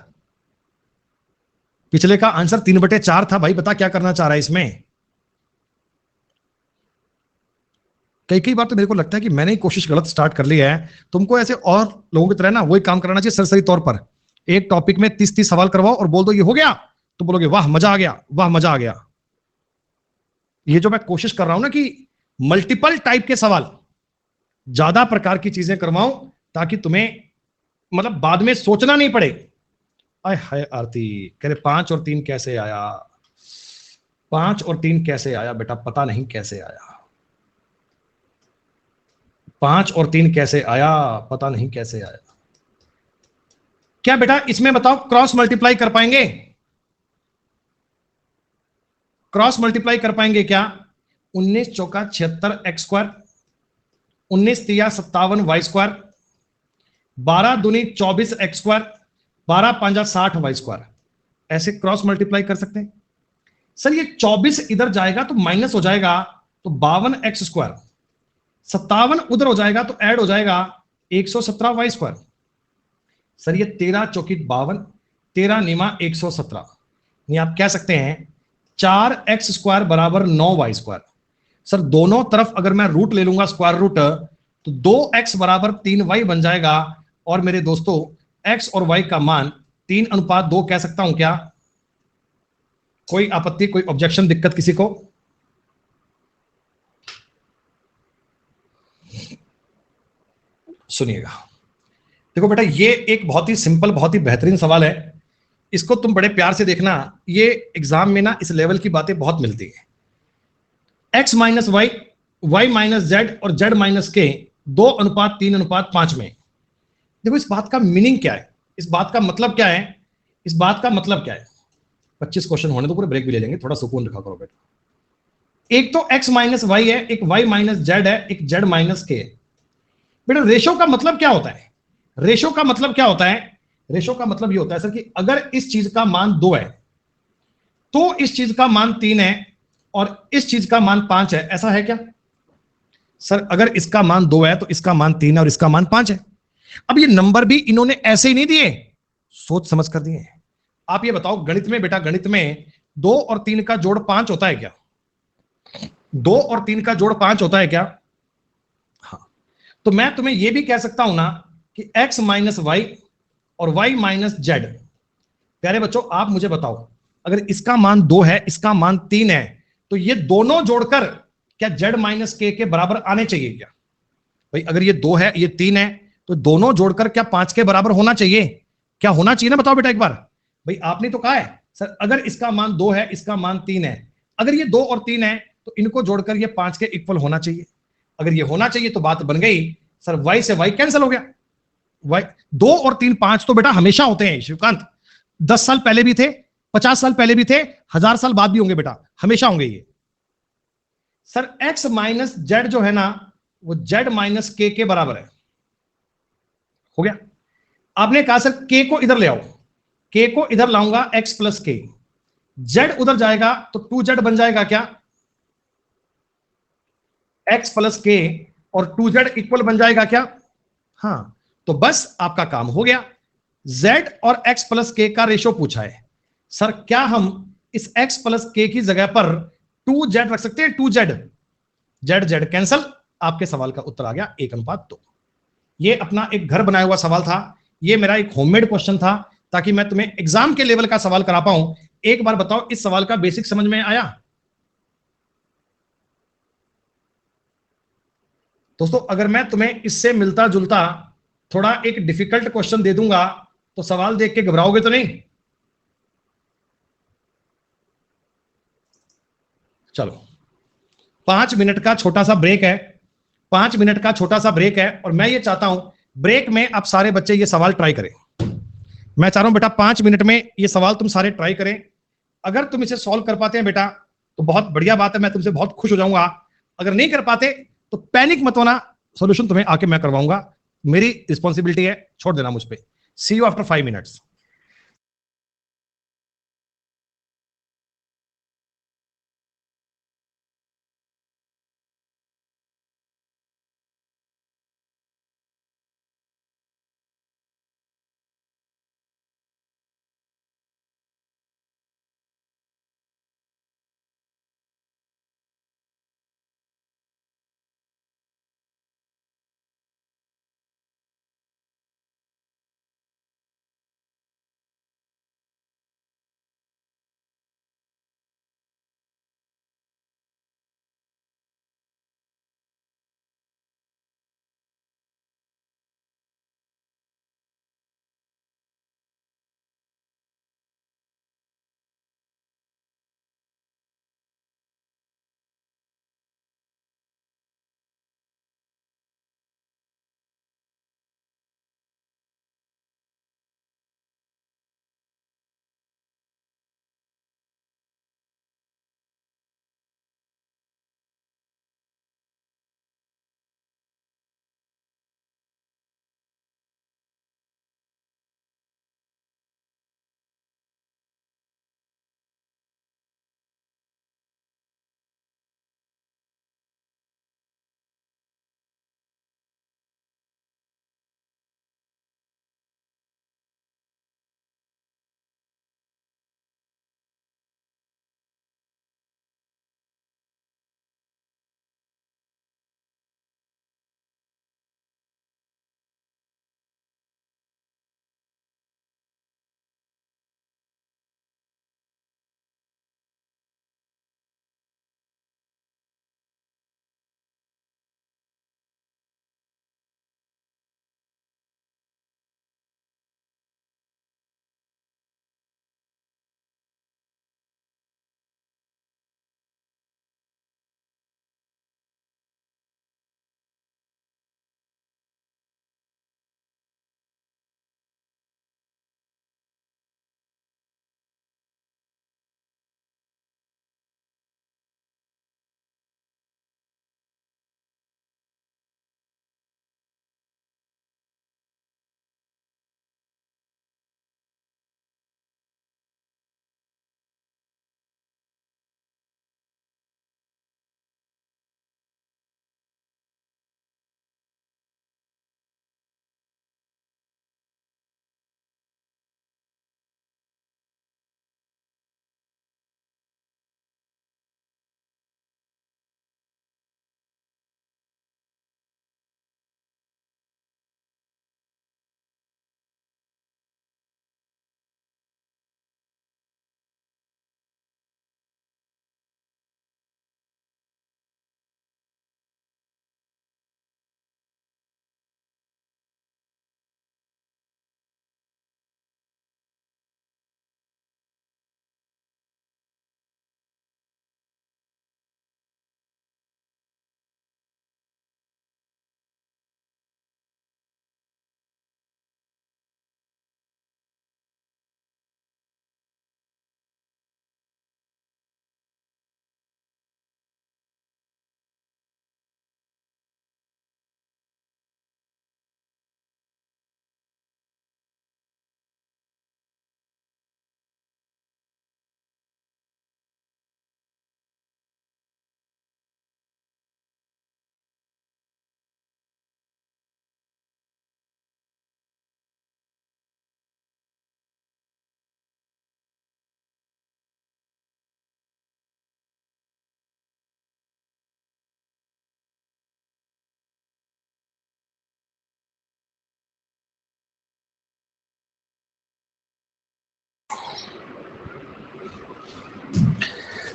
पिछले का आंसर 3/4 था भाई, बता क्या करना चाह रहा है इसमें। कई कई बार तो मेरे को लगता है कि मैंने ही कोशिश गलत स्टार्ट कर ली है। तुमको ऐसे और लोगों की तरह ना वही काम कराना चाहिए सरसरी तौर पर। एक टॉपिक में 30-30 सवाल करवाओ और बोल दो ये हो गया, तो बोलोगे वाह मजा आ गया, वाह मजा आ गया। ये जो मैं कोशिश कर रहा हूं ना कि मल्टीपल टाइप के सवाल, ज्यादा प्रकार की चीजें करवाऊं, ताकि तुम्हें मतलब बाद में सोचना नहीं पड़े। आय हाय आरती कह रहे 5 और 3 कैसे आया, 5 और 3 कैसे आया बेटा, पता नहीं कैसे आया। 5 और 3 कैसे आया, पता नहीं कैसे आया। क्या बेटा इसमें बताओ क्रॉस मल्टीप्लाई कर पाएंगे, क्रॉस मल्टीप्लाई कर पाएंगे क्या? 19 × 4 = 76 x², 19 × 3 = 57 y², 12 × 2 = 24 x², 12 × 5 = 60 y²। ऐसे क्रॉस मल्टीप्लाई कर सकते हैं। सर ये 24 इधर जाएगा तो माइनस हो जाएगा, तो 52x², 57 उधर हो जाएगा तो ऐड हो जाएगा 117 y²। सर ये 13 × 4 = 52, 13 × 9 = 117। ये आप कह सकते हैं 4x² = 9y²। सर दोनों तरफ अगर मैं रूट ले लूंगा स्क्वायर रूट, तो 2x = 3y बन जाएगा। और मेरे दोस्तों x और y का मान 3:2 कह सकता हूं क्या? कोई आपत्ति, कोई ऑब्जेक्शन, दिक्कत किसी को? सुनिएगा, देखो बेटा ये एक बहुत ही सिंपल, बहुत ही बेहतरीन सवाल है। इसको तुम बड़े प्यार से देखना, ये एग्जाम में ना इस लेवल की बातें बहुत मिलती है। x - y, y - z और z - k 2:3:5 में। देखो इस बात का मीनिंग क्या है, इस बात का मतलब क्या है, इस बात का मतलब क्या है। 25 क्वेश्चन होने तो पूरे ब्रेक भी ले लेंगे, थोड़ा सुकून रखा करो बेटा। एक तो x - y है, एक y - z है, एक z - k है। बेटा रेशो का मतलब क्या होता है? रेशो का मतलब क्या होता है? रेशो का मतलब ये होता है सर कि अगर इस चीज का मान 2 है तो इस चीज का मान 3 है और इस चीज का मान 5 है, ऐसा है क्या? सर अगर इसका मान 2 है तो इसका मान 3 है और इसका मान 5 है। अब ये नंबर भी इन्होंने ऐसे ही नहीं दिए, सोच समझ कर दिए। आप ये बताओ गणित में बेटा, गणित में 2 और 3 का जोड़ 5 होता है क्या? 2 और 3 का जोड़ 5 होता है क्या? हाँ। तो मैं तुम्हें यह भी कह सकता हूं ना कि x - y और y - z। प्यारे बच्चों आप मुझे बताओ, अगर इसका मान 2 है, इसका मान 3 है, तो ये दोनों जोड़कर क्या z - k के बराबर आने चाहिए क्या? भाई अगर ये 2 है, ये 3 है, तो दोनों जोड़कर क्या 5 के बराबर होना चाहिए? क्या होना चाहिए ना, बताओ बेटा एक बार। भाई आपने तो कहा है सर अगर इसका मान 2 है, इसका मान 3 है, अगर ये 2 और 3 है तो इनको जोड़कर ये 5 के इक्वल होना चाहिए। अगर ये होना चाहिए तो बात बन गई। सर y से y कैंसिल हो गया। y 2 और 3 5 तो बेटा हमेशा होते हैं शिवकांत, 10 साल पहले भी थे, 50 साल पहले भी थे, 1000 साल बाद भी होंगे बेटा, हमेशा होंगे ये। सर x - z जो है ना वो z - k के बराबर है। हो गया। आपने कहा सर k को इधर ले आओ, k को इधर लाऊंगा x + k, z उधर जाएगा तो 2z बन जाएगा क्या? x + k और 2z इक्वल बन जाएगा क्या? हाँ। तो बस आपका काम हो गया। z और x + k का रेशो पूछा है। सर क्या हम इस x + k की जगह पर 2z रख सकते हैं? 2z, z z cancel. आपके सवाल का उत्तर आ गया 1:2। ये अपना एक घर बनाया हुआ सवाल था, ये मेरा एक होममेड क्वेश्चन था, ताकि मैं तुम्हें एग्जाम के लेवल का सवाल करा पाऊं। एक बार बताओ इस सवाल का बेसिक समझ में आया? दोस्तों अगर मैं तुम्हें इससे मिलता जुलता थोड़ा एक डिफिकल्ट क्वेश्चन दे दूंगा तो सवाल देख के घबराओगे तो नहीं? चलो 5 मिनट का छोटा सा ब्रेक है, 5 मिनट का छोटा सा ब्रेक है, और मैं ये चाहता हूं ब्रेक में आप सारे बच्चे ये सवाल ट्राई करें। मैं चाह रहा हूं बेटा 5 मिनट में ये सवाल तुम सारे ट्राई करें। अगर तुम इसे सॉल्व कर पाते हैं बेटा तो बहुत बढ़िया बात है, मैं तुमसे बहुत खुश हो जाऊंगा। अगर नहीं कर पाते तो पैनिक मत होना, सॉल्यूशन तुम्हें आके मैं करवाऊंगा। मेरी रिस्पॉन्सिबिलिटी है, छोड़ देना मुझ पे। सी यू आफ्टर 5 मिनट्स।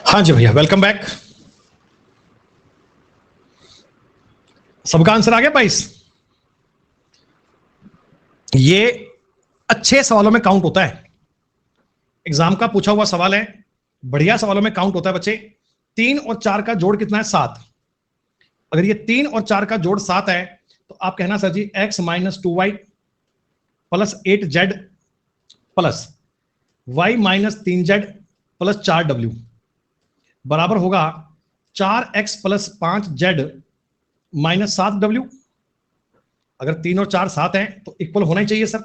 हाँ जी भैया, वेलकम बैक। सबका आंसर आ गया 22। ये अच्छे सवालों में काउंट होता है, एग्जाम का पूछा हुआ सवाल है, बढ़िया सवालों में काउंट होता है बच्चे। 3 और 4 का जोड़ कितना है? 7। अगर ये 3 और 4 का जोड़ 7 है तो आप कहना सर जी x minus 2y plus 8z plus y minus 3z plus 4w बराबर होगा 4x plus 5z minus 7w। अगर 3 और 4 7 है तो इक्वल होना ही चाहिए सर।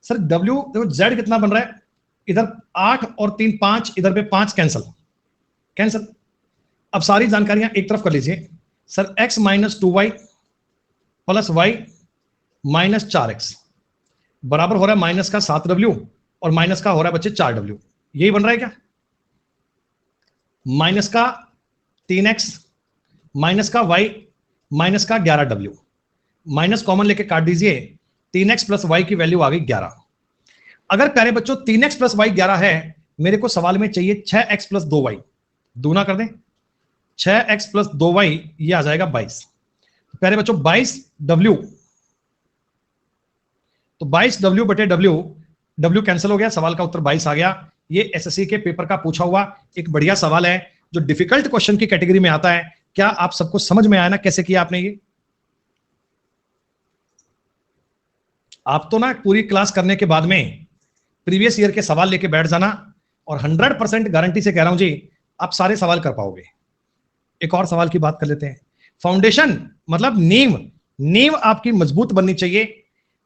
सर w देखो, z कितना बन रहा है? इधर 8 और 3 5, इधर पे 5 कैंसल कैंसल। अब सारी जानकारियां एक तरफ कर लीजिए। Sir x minus 2y plus y minus 4x बराबर हो रहा है माइनस का 7w और माइनस का हो रहा है बच्चे 4w। यही बन रहा है क्या? माइनस का 3x माइनस का y माइनस का 11w, माइनस कॉमन लेके काट दीजिए। 3x प्लस y की वैल्यू आ गई 11। अगर प्यारे बच्चों 3x प्लस y 11 है, मेरे को सवाल में चाहिए 6x प्लस 2y। दूना कर दें, 6x प्लस 2y ये आ जाएगा 22। प्यारे बच्चों 22w, तो 22w बटे w कैंसिल हो गया, सवाल का उत्तर 22 आ गया। ये एसएससी के पेपर का पूछा हुआ एक बढ़िया सवाल है जो डिफिकल्ट क्वेश्चन की कैटेगरी में आता है। क्या आप सबको समझ में आया ना कैसे किया आपने ये? आप तो ना पूरी क्लास करने के बाद में प्रीवियस ईयर के सवाल लेके बैठ जाना और 100% गारंटी से कह रहा हूं जी आप सारे सवाल कर पाओगे। एक और सवाल की बात कर लेते हैं। फाउंडेशन मतलब नींव आपकी मजबूत बननी चाहिए।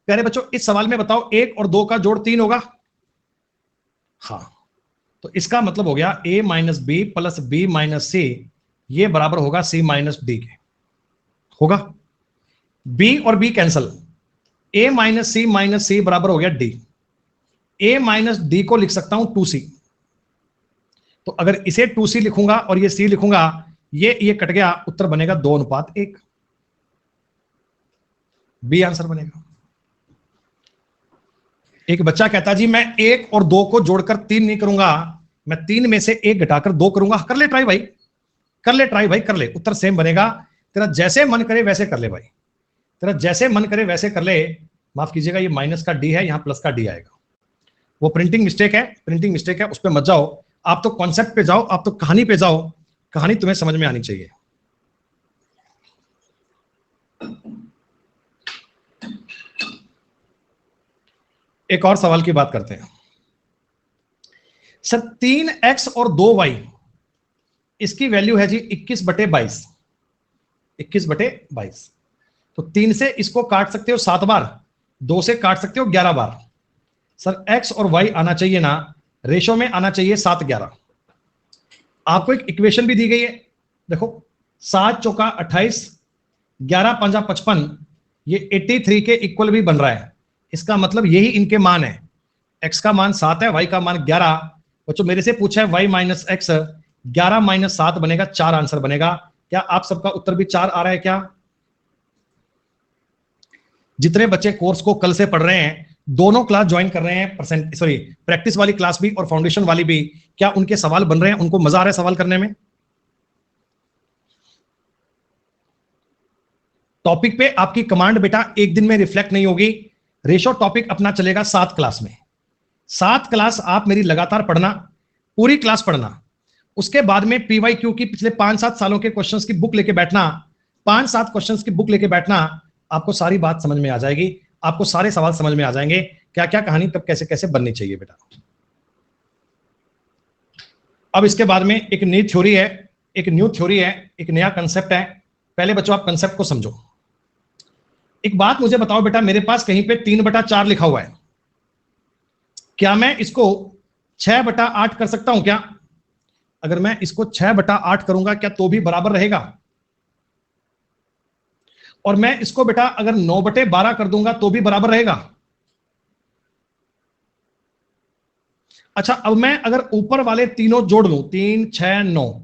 प्यारे बच्चों इस सवाल में बताओ 1 और 2 का जोड़ 3 होगा? हाँ, तो इसका मतलब हो गया a minus B plus B minus C ये बराबर होगा c माइनस डी के। होगा b और b कैंसल, a माइनस सी बराबर हो गया d। a माइनस डी को लिख सकता हूं 2c। तो अगर इसे 2c लिखूंगा और ये c लिखूंगा, ये कट गया, उत्तर बनेगा 2:1। बी आंसर बनेगा। एक बच्चा कहता जी मैं 1 और 2 को जोड़कर 3 नहीं करूंगा, मैं 3 में से 1 घटाकर 2 करूंगा। कर ले ट्राई भाई, कर ले ट्राई भाई, कर ले, उत्तर सेम बनेगा। तेरा जैसे मन करे वैसे कर ले भाई, तेरा जैसे मन करे वैसे कर ले। माफ कीजिएगा ये माइनस का डी है, यहां प्लस का डी आएगा। वो प्रिंटिंग मिस्टेक है, प्रिंटिंग मिस्टेक है, उस पर मत जाओ। आप तो कॉन्सेप्ट पे जाओ, आप तो कहानी पे जाओ, कहानी तुम्हें समझ में आनी चाहिए। एक और सवाल की बात करते हैं। सर 3x और 2y इसकी वैल्यू है जी 21/22। 21/22। तो 3 से इसको काट सकते हो 7 बार, 2 से काट सकते हो 11 बार। सर x और y आना चाहिए ना, रेशो में आना चाहिए 7-11। आपको एक इक्वेशन भी दी गई है, देखो 7 चौका 28, 11 पंजा 55, ये 83 के इक्वल भी बन रहा है। इसका मतलब यही इनके मान है। x का मान 7 है, y का मान 11। बच्चों मेरे से पूछा है y माइनस एक्स, 11 माइनस 7 बनेगा 4 आंसर बनेगा। क्या आप सबका उत्तर भी 4 आ रहा है क्या? जितने बच्चे कोर्स को कल से पढ़ रहे हैं, दोनों क्लास ज्वाइन कर रहे हैं, प्रैक्टिस वाली क्लास भी और फाउंडेशन वाली भी, क्या उनके सवाल बन रहे हैं? उनको मजा आ रहा है सवाल करने में? टॉपिक पे आपकी कमांड बेटा एक दिन में रिफ्लेक्ट नहीं होगी। रेशो टॉपिक अपना चलेगा 7 क्लास में। 7 क्लास आप मेरी लगातार पढ़ना, पूरी क्लास पढ़ना। उसके बाद में PYQ की पिछले 5-7 सालों के क्वेश्चंस की बुक लेके बैठना, 5-7 क्वेश्चंस की बुक लेके बैठना, आपको सारी बात समझ में आ जाएगी, आपको सारे सवाल समझ में आ जाएंगे, क्या क्या कहानी तब कैसे कैसे बननी चाहिए बेटा। अब इसके बाद में एक नई थ्योरी है, एक न्यू थ्योरी है, एक नया कंसेप्ट है। पहले बच्चों आप कंसेप्ट को समझो। एक बात मुझे बताओ बेटा, मेरे पास कहीं पे 3/4 लिखा हुआ है, क्या मैं इसको 6/8 कर सकता हूं क्या? अगर मैं इसको 6/8 करूंगा क्या तो भी बराबर रहेगा? और मैं इसको बेटा अगर 9/12 कर दूंगा तो भी बराबर रहेगा? अच्छा, अब मैं अगर ऊपर वाले तीनों जोड़ लूं, 3 6 9,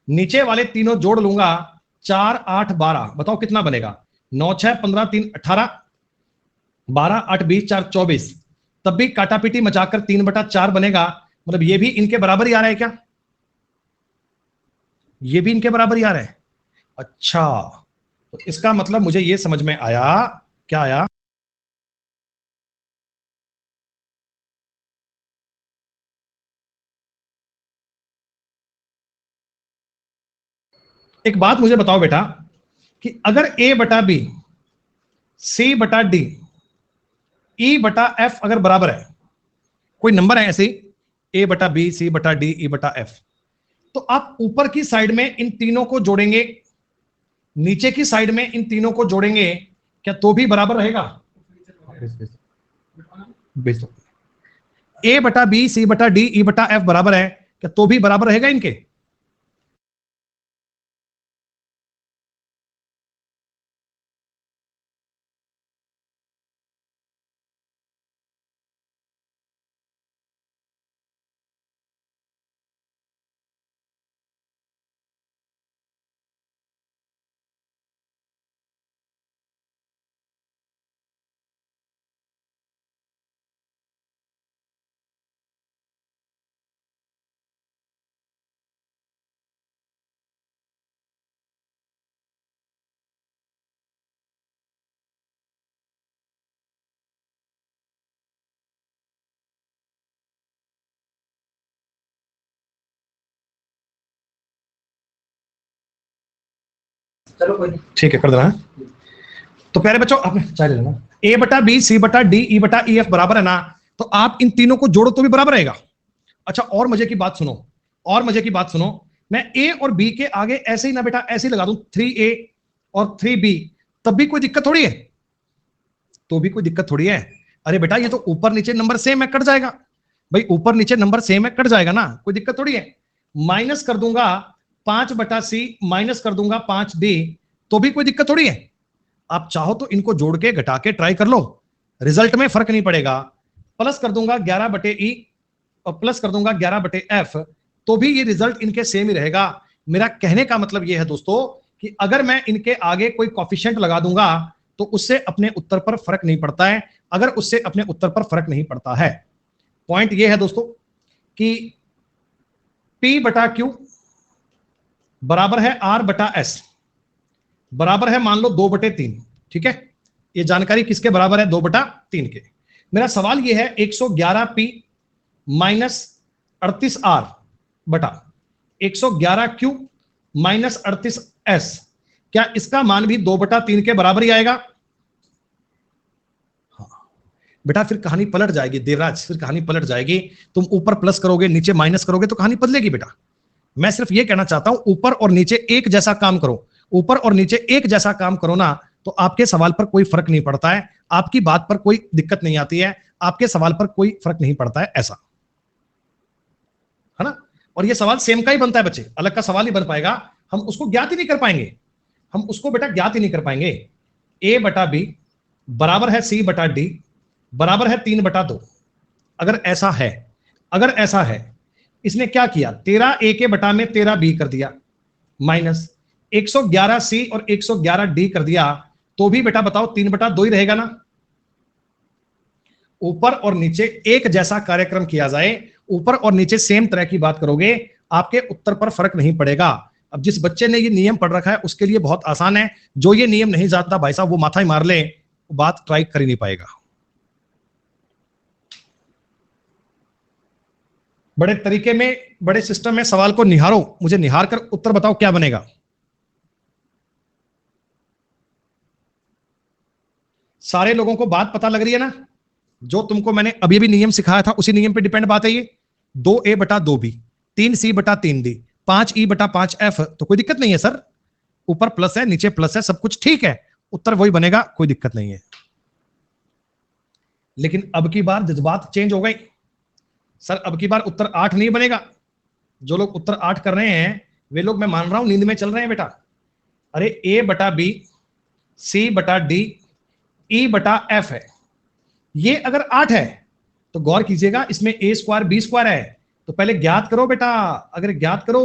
नीचे वाले तीनों जोड़ लूंगा 4 8 12, बताओ कितना बनेगा? 9 6 15 3 18, 12 8 20 4 24, तब भी काटापीटी मचाकर 3/4 बनेगा। मतलब ये भी इनके बराबर ही आ रहा है क्या? ये भी इनके बराबर ही आ रहा है। अच्छा, तो इसका मतलब मुझे ये समझ में आया, क्या आया, एक बात मुझे बताओ बेटा कि अगर a बटा बी, c बटा डी, e बटा f अगर बराबर है, कोई नंबर है ऐसे a बटा बी, सी बटा डी, ई बटा एफ, तो आप ऊपर की साइड में इन तीनों को जोड़ेंगे, नीचे की साइड में इन तीनों को जोड़ेंगे, क्या तो भी बराबर रहेगा? a बटा बी, सी बटा डी, ई बटा एफ बराबर है, क्या तो भी बराबर रहेगा इनके?
चलो कोई नहीं,
ठीक है, कर देना है। तो प्यारे बच्चों, आपने चाय ले लेना। a बटा बी, सी बटा डी, ई बटा ई एफ बराबर है ना, तो आप इन तीनों को जोड़ो तो भी बराबर रहेगा। अच्छा, और मजे की बात सुनो, और मजे की बात सुनो, मैं a और b के आगे ऐसे ही ना बेटा ऐसे ही लगा दूं 3a और 3b, तब भी कोई दिक्कत थोड़ी है, तो भी कोई दिक्कत थोड़ी है। अरे बेटा, ये तो ऊपर नीचे नंबर सेम है, कट जाएगा भाई, ऊपर नीचे नंबर सेम है, कट जाएगा ना, कोई दिक्कत थोड़ी है। माइनस कर दूंगा 5 बटा सी, माइनस कर दूंगा 5d, तो भी कोई दिक्कत थोड़ी है। आप चाहो तो इनको जोड़ के घटा के ट्राई कर लो, रिजल्ट में फर्क नहीं पड़ेगा। प्लस कर दूंगा 11 बटे ई और प्लस कर दूंगा 11 बटे एफ, तो भी ये रिजल्ट इनके सेम ही रहेगा। मेरा कहने का मतलब ये है दोस्तों कि अगर मैं इनके आगे कोई कॉफिशिएंट लगा दूंगा तो उससे अपने उत्तर पर फर्क नहीं पड़ता है, अगर उससे अपने उत्तर पर फर्क नहीं पड़ता है। पॉइंट ये है दोस्तों कि P बटा Q बराबर है R बटा S, बराबर है मान लो 2/3। ठीक है, ये जानकारी किसके बराबर है? 2/3 के। मेरा सवाल ये है 111p माइनस 38r बटा 111q माइनस 38s, क्या इसका मान भी 2/3 के बराबर ही आएगा? हाँ बेटा, फिर कहानी पलट जाएगी देवराज, फिर कहानी पलट जाएगी। तुम ऊपर प्लस करोगे, नीचे माइनस करोगे तो कहानी बदलेगी बेटा। मैं सिर्फ ये कहना चाहता हूं, ऊपर और नीचे एक जैसा काम करो, ऊपर और नीचे एक जैसा काम करो ना, तो आपके सवाल पर कोई फर्क नहीं पड़ता है, आपकी बात पर कोई दिक्कत नहीं आती है, आपके सवाल पर कोई फर्क नहीं पड़ता है, ऐसा है ना। और ये सवाल सेम का ही बनता है बच्चे, अलग का सवाल ही बन पाएगा, हम उसको ज्ञात ही नहीं कर पाएंगे, हम उसको बेटा ज्ञात ही नहीं कर पाएंगे। a बटा बी बराबर है c बटा डी बराबर है 3/2। अगर ऐसा है, अगर ऐसा है, इसने क्या किया, 13a के बटा में 13b कर दिया, माइनस 111c और 111d कर दिया, तो भी बेटा बताओ 3/2 ही रहेगा ना। ऊपर और नीचे एक जैसा कार्यक्रम किया जाए, ऊपर और नीचे सेम तरह की बात करोगे, आपके उत्तर पर फर्क नहीं पड़ेगा। अब जिस बच्चे ने ये नियम पढ़ रखा है उसके लिए बहुत आसान है, जो ये नियम नहीं जानता भाई साहब वो माथा ही मार ले, बात ट्राई कर ही नहीं पाएगा। बड़े तरीके में, बड़े सिस्टम में सवाल को निहारो, मुझे निहार कर उत्तर बताओ क्या बनेगा। सारे लोगों को बात पता लग रही है ना, जो तुमको मैंने अभी अभी नियम सिखाया था उसी नियम पे डिपेंड बात है ये। 2a बटा 2b, 3c बटा 3d, 5e बटा 5f, तो कोई दिक्कत नहीं है सर, ऊपर प्लस है नीचे प्लस है, सब कुछ ठीक है, उत्तर वही बनेगा, कोई दिक्कत नहीं है। लेकिन अब की बार जज्बात चेंज हो गई सर, अब की बार उत्तर 8 नहीं बनेगा। जो लोग उत्तर 8 कर रहे हैं वे लोग, मैं मान रहा हूं, नींद में चल रहे हैं बेटा। अरे a बटा b, c बटा d, e बटा f है, ये अगर 8 है तो गौर कीजिएगा इसमें a स्क्वायर b स्क्वायर है, तो पहले ज्ञात करो बेटा, अगर ज्ञात करो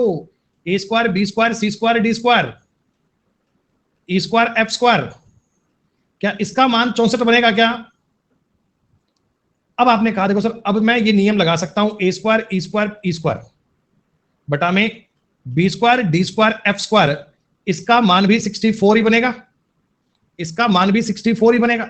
a square b square c square d square e square f square, क्या इसका मान 64 बनेगा क्या? अब आपने कहा देखो सर, अब मैं ये नियम लगा सकता हूं a square e square e square बटा में B square D square F square, इसका मान भी 64 ही बनेगा, इसका मान भी 64 ही बनेगा।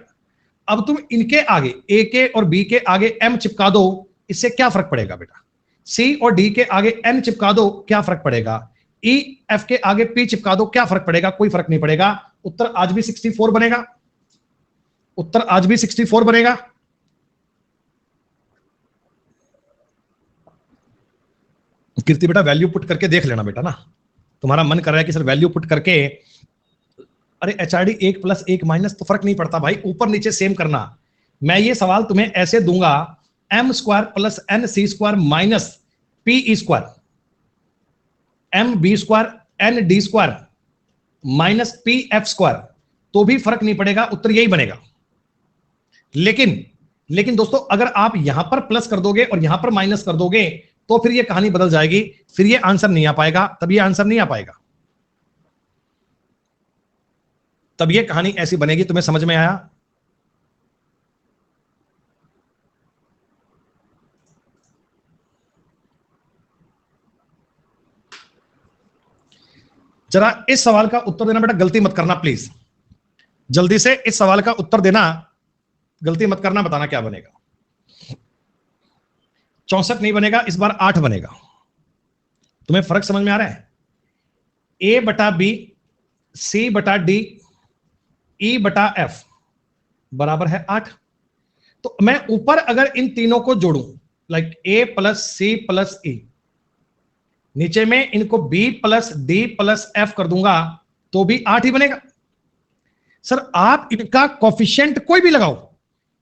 अब तुम इनके आगे ए के और बी के आगे एम चिपका दो, इससे क्या फर्क पड़ेगा बेटा? सी और डी के आगे एन चिपका दो, क्या फर्क पड़ेगा? ई एफ के आगे पी चिपका दो, क्या फर्क पड़ेगा? कोई फर्क नहीं पड़ेगा। उत्तर आज भी 64 बनेगा, उत्तर आज भी 64 बनेगा। कीर्ति बेटा वैल्यू पुट करके देख लेना बेटा ना, तुम्हारा मन कर रहा है कि सर वैल्यू पुट करके, अरे एचआरडी 1 + 1 माइनस तो फर्क नहीं पड़ता भाई, ऊपर नीचे सेम करना। मैं ये सवाल तुम्हें ऐसे दूंगा, m² + nc² minus pe² mb² nd² minus pf², तो भी फर्क नहीं पड़ेगा, उत्तर यही बनेगा। लेकिन दोस्तों अगर आप यहां पर प्लस कर दोगे और यहां पर माइनस कर दोगे तो फिर ये कहानी बदल जाएगी, फिर ये आंसर नहीं आ पाएगा, तब ये आंसर नहीं आ पाएगा, तब ये कहानी ऐसी बनेगी। तुम्हें समझ में आया? जरा इस सवाल का उत्तर देना बेटा, गलती मत करना प्लीज, जल्दी से इस सवाल का उत्तर देना, गलती मत करना, बताना क्या बनेगा। 64 नहीं बनेगा, इस बार 8 बनेगा। तुम्हें फर्क समझ में आ रहा है? a/b c/d e/f बराबर है 8। तो मैं ऊपर अगर इन तीनों को जोड़ूं, लाइक a + c + e, नीचे में इनको b + d + f कर दूंगा तो भी 8 ही बनेगा। सर आप इनका कोफिशिएंट कोई भी लगाओ,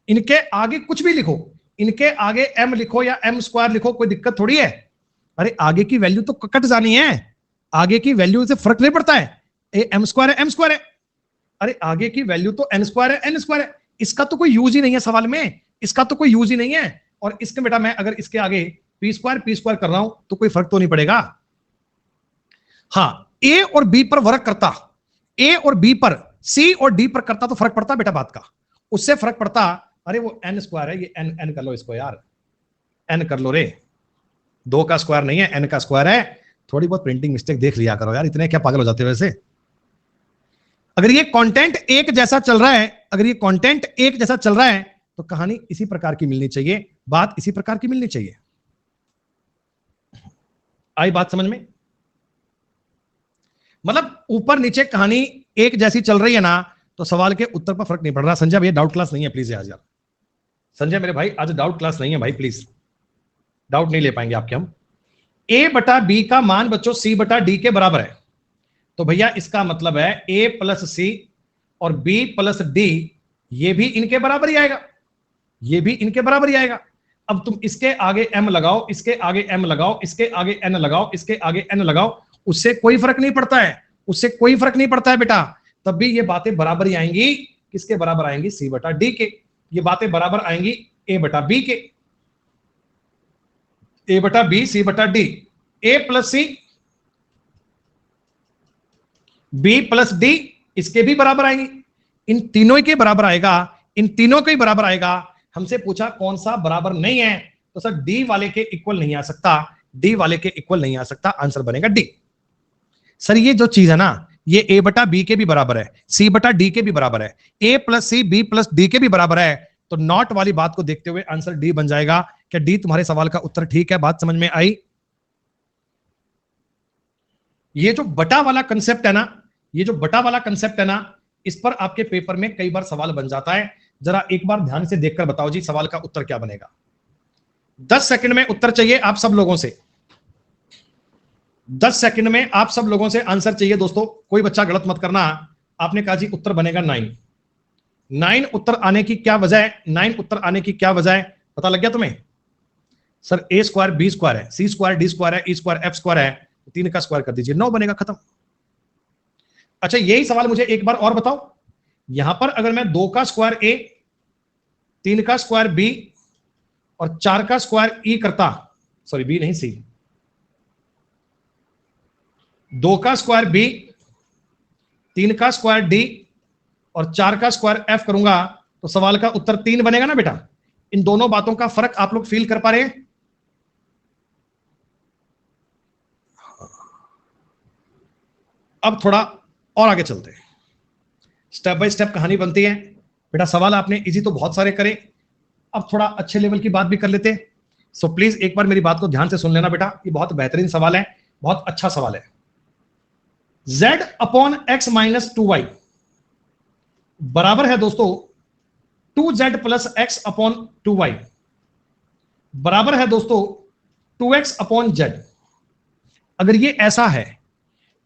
इनके आगे कुछ भी लिखो, इनके आगे m लिखो या m² लिखो, कोई दिक्कत थोड़ी है। अरे आगे की वैल्यू तो कट जानी है, आगे की वैल्यू से फर्क नहीं पड़ता है, m² है m² है, अरे आगे की वैल्यू तो n² है n² है, इसका तो कोई यूज ही नहीं है सवाल में, इसका तो कोई यूज ही नहीं है। और इसके बेटा मैं अगर इसके आगे p² कर रहा हूं तो कोई फर्क तो नहीं पड़ेगा। हाँ a और b पर वर्क करता, a और b पर, c और d पर करता तो फर्क पड़ता बेटा बात का, उससे फर्क पड़ता। अरे वो n² है, ये n कर लो इसको यार, n कर लो रे, 2 का स्क्वायर नहीं है, n का स्क्वायर है। थोड़ी बहुत प्रिंटिंग मिस्टेक देख लिया करो यार, इतने क्या पागल हो जाते हो वैसे। अगर ये कंटेंट एक जैसा चल रहा है, अगर ये कंटेंट एक जैसा चल रहा है तो कहानी इसी प्रकार की मिलनी चाहिए, बात इसी प्रकार की मिलनी चाहिए। आई बात समझ में? मतलब ऊपर नीचे कहानी एक जैसी चल रही है ना, तो सवाल के उत्तर पर फर्क नहीं पड़ रहा। संजय भैया डाउट क्लास नहीं है प्लीज आज यार, संजय मेरे भाई आज डाउट क्लास नहीं है भाई, प्लीज डाउट नहीं ले पाएंगे आपके हम। a/b का मान बच्चों c/d के बराबर है, तो भैया इसका मतलब है a + c और b + d ये भी इनके बराबर ही आएगा, ये भी इनके बराबर ही आएगा। अब तुम इसके आगे m लगाओ, इसके आगे m लगाओ, इसके आगे n लगाओ, इसके आगे n लगाओ, उससे कोई फर्क नहीं पड़ता है, उससे कोई फर्क नहीं पड़ता है बेटा, तब भी ये बातें बराबर ही आएंगी। किसके बराबर आएंगी? c/d के। ये बातें बराबर आएंगी a/b के, a/b c/d, a + c b + d इसके भी बराबर आएंगी, इन तीनों के बराबर आएगा, इन तीनों के बराबर आएगा। हमसे पूछा कौन सा बराबर नहीं है, तो सर डी वाले के इक्वल नहीं आ सकता, डी वाले के इक्वल नहीं आ सकता, आंसर बनेगा डी। सर ये जो चीज है ना, ये a/b के भी बराबर है, c/d के भी बराबर है, a + c b + d के भी बराबर है, तो नॉट वाली बात को देखते हुए आंसर डी बन जाएगा। क्या डी तुम्हारे सवाल का उत्तर ठीक है? बात समझ में आई? ये जो बटा वाला कंसेप्ट है ना, ये जो बटा वाला कंसेप्ट है ना, इस पर आपके पेपर में कई बार सवाल बन जाता है। जरा एक बार ध्यान से देखकर बताओ जी सवाल का उत्तर क्या बनेगा। 10 सेकंड में उत्तर चाहिए आप सब लोगों से, 10 सेकंड में आप सब लोगों से आंसर चाहिए दोस्तों, कोई बच्चा गलत मत करना। आपने कहा जी उत्तर बनेगा 9। 9 उत्तर आने की क्या वजह है? 9 उत्तर आने की क्या वजह है पता लग गया तुम्हें? सर a² b² है, c² d² है, e² f² है, 3 का स्क्वायर कर दीजिए, 9 बनेगा, खत्म। अच्छा यही सवाल मुझे एक बार और बताओ, यहां पर अगर मैं 2 का स्क्वायर a, 3 का स्क्वायर b और 4 का स्क्वायर e करता, सॉरी b नहीं c, 2 का स्क्वायर b, 3 का स्क्वायर d और 4 का स्क्वायर f करूंगा, तो सवाल का उत्तर 3 बनेगा ना बेटा। इन दोनों बातों का फर्क आप लोग फील कर पा रहे हैं? अब थोड़ा और आगे चलते हैं, स्टेप बाय स्टेप कहानी बनती है बेटा। सवाल आपने इजी तो बहुत सारे करे, अब थोड़ा अच्छे लेवल की बात भी कर लेते हैं। सो प्लीज एक बार मेरी बात को ध्यान से सुन लेना बेटा, ये बहुत बेहतरीन सवाल है, बहुत अच्छा सवाल है। z upon x minus 2y बराबर है दोस्तों 2z plus x upon 2y बराबर है दोस्तों 2x अपॉन z। अगर ये ऐसा है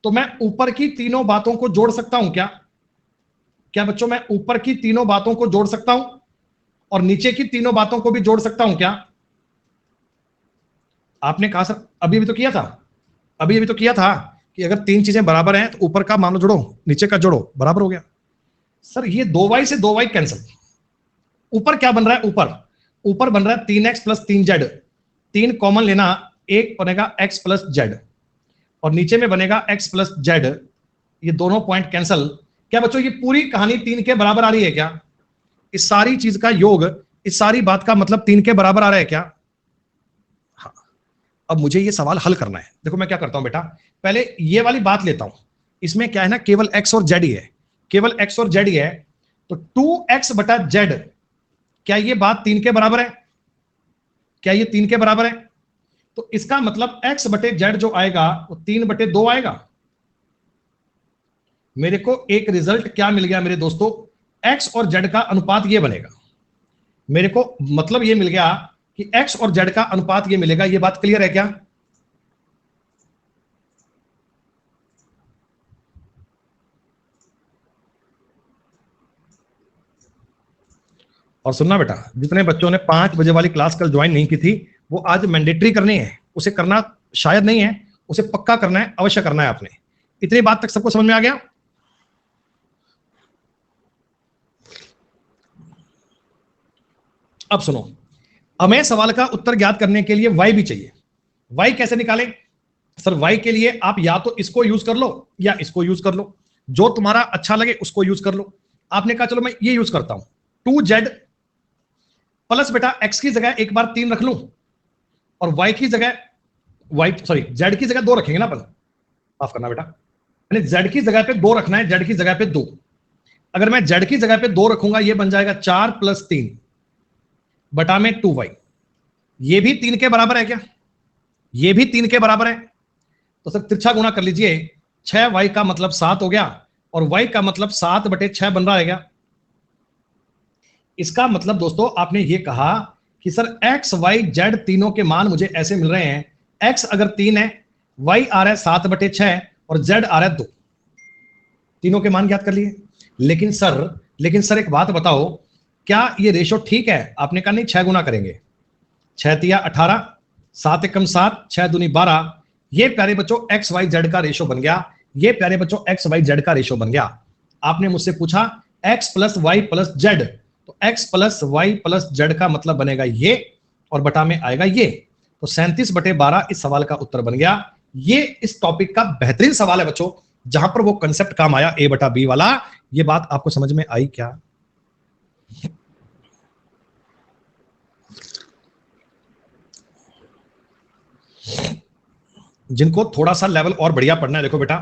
तो मैं ऊपर की तीनों बातों को जोड़ सकता हूं क्या? क्या बच्चों मैं ऊपर की तीनों बातों को जोड़ सकता हूं और नीचे की तीनों बातों को भी जोड़ सकता हूं क्या? आपने कहा सर अभी भी तो किया था, अभी भी तो किया था कि अगर तीन चीजें बराबर हैं तो ऊपर का मान लो जोड़ो, नीचे का जोड़ो, बराबर हो गया। सर ये 2y से 2y कैंसिल, ऊपर क्या बन रहा है? ऊपर बन रहा है 3x प्लस 3z, 3 कॉमन लेना, एक बनेगा x प्लस z और नीचे में बनेगा x प्लस z। ये दोनों पॉइंट कैंसिल। क्या बच्चों ये पूरी कहानी 3 के बराबर आ रही है क्या? इस सारी चीज का योग, इस सारी बात का मतलब 3 के बराबर आ रहा है क्या? हाँ। अब मुझे ये सवाल हल करना है। देखो मैं क्या करता हूं बेटा, पहले ये वाली बात लेता हूं। इसमें क्या है ना, केवल x और z ही है, केवल x और z ही है। तो 2x बटा z, क्या ये बात 3 के बराबर है? क्या ये 3 के बराबर है? तो इसका मतलब x बटे z जो आएगा वो 3 बटे 2 आएगा। मेरे को एक रिजल्ट क्या मिल गया मेरे दोस्तों, x और z का अनुपात ये बनेगा। मेरे को मतलब ये मिल गया कि x और z का अनुपात ये मिलेगा। ये बात क्लियर है क्या? और सुनना बेटा, जितने बच्चों ने 5 बजे वाली क्लास कल ज्वाइन नहीं की थी वो आज मैंडेटरी करनी है। उसे करना शायद नहीं है, उसे पक्का करना है, अवश्य करना है आपने। इतनी बात तक सबको समझ में आ गया? अब सुनो, हमें सवाल का उत्तर ज्ञात करने के लिए y भी चाहिए। y कैसे निकालें? सर y के लिए आप या तो इसको यूज कर लो या इसको यूज कर लो, जो तुम्हारा अच्छा लगे उसको यूज कर लो। आपने कहा चलो मैं ये यूज करता हूं, 2z प्लस बेटा x की जगह एक बार 3 रख लूं और y की जगह z की जगह 2 रखेंगे ना अपन, माफ करना बेटा, यानी z की जगह पे 2 रखना है, z की जगह पे 2। अगर मैं z की जगह पे 2 रखूंगा ये बन जाएगा 4 प्लस 3 बटा में 2y। ये भी 3 के बराबर है क्या? ये भी 3 के बराबर है। तो सर तिरछा गुणा कर लीजिए, 6y का मतलब 7 हो गया और y का मतलब 7 बटे 6 बन रहा है क्या? इसका मतलब दोस्तों आपने ये कहा कि सर x y z तीनों के मान मुझे ऐसे मिल रहे हैं, x अगर 3 है, y आ रहा है 7 बटे 6 और z आ रहा है 2। तीनों के मान ज्ञात कर लिए। लेकिन सर एक बात बताओ, क्या ये रेशो ठीक है? आपने कहा नहीं 6 गुना करेंगे, 6 तिया 18, 7 एकम 7, 6 दूनी 12। ये प्यारे बच्चों एक्स वाई जेड का रेशो बन गया। ये प्यारे बच्चों एक्स वाई जेड का रेशो बन गया। आपने मुझसे पूछा X plus Y plus Z, तो X plus Y plus Z का मतलब बनेगा ये और बटा में आएगा ये। तो 37/12 इस सवाल का उत्तर बन गया। ये इस टॉपिक का बेहतरीन सवाल है बच्चों, जहां पर वो कंसेप्ट काम आया a बटा b वाला। ये बात आपको समझ में आई क्या? जिनको थोड़ा सा लेवल और बढ़िया पढ़ना है, देखो बेटा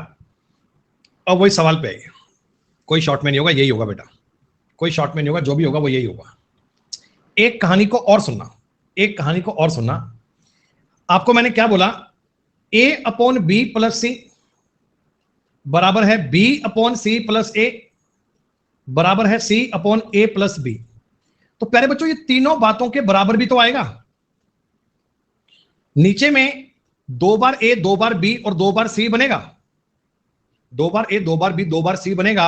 अब वही सवाल पे आइए। कोई शॉर्ट में नहीं होगा, यही होगा बेटा, कोई शॉर्ट में नहीं होगा, जो भी होगा वो यही होगा। एक कहानी को और सुनना, एक कहानी को और सुनना। आपको मैंने क्या बोला, a अपॉन बी प्लस सी बराबर है b अपॉन सी प्लस ए बराबर है c upon A plus B. तो प्यारे बच्चों ये तीनों बातों के बराबर भी तो आएगा। नीचे में 2 बार a 2 बार b और 2 बार c बनेगा, 2 बार a 2 bar b 2 bar c बनेगा।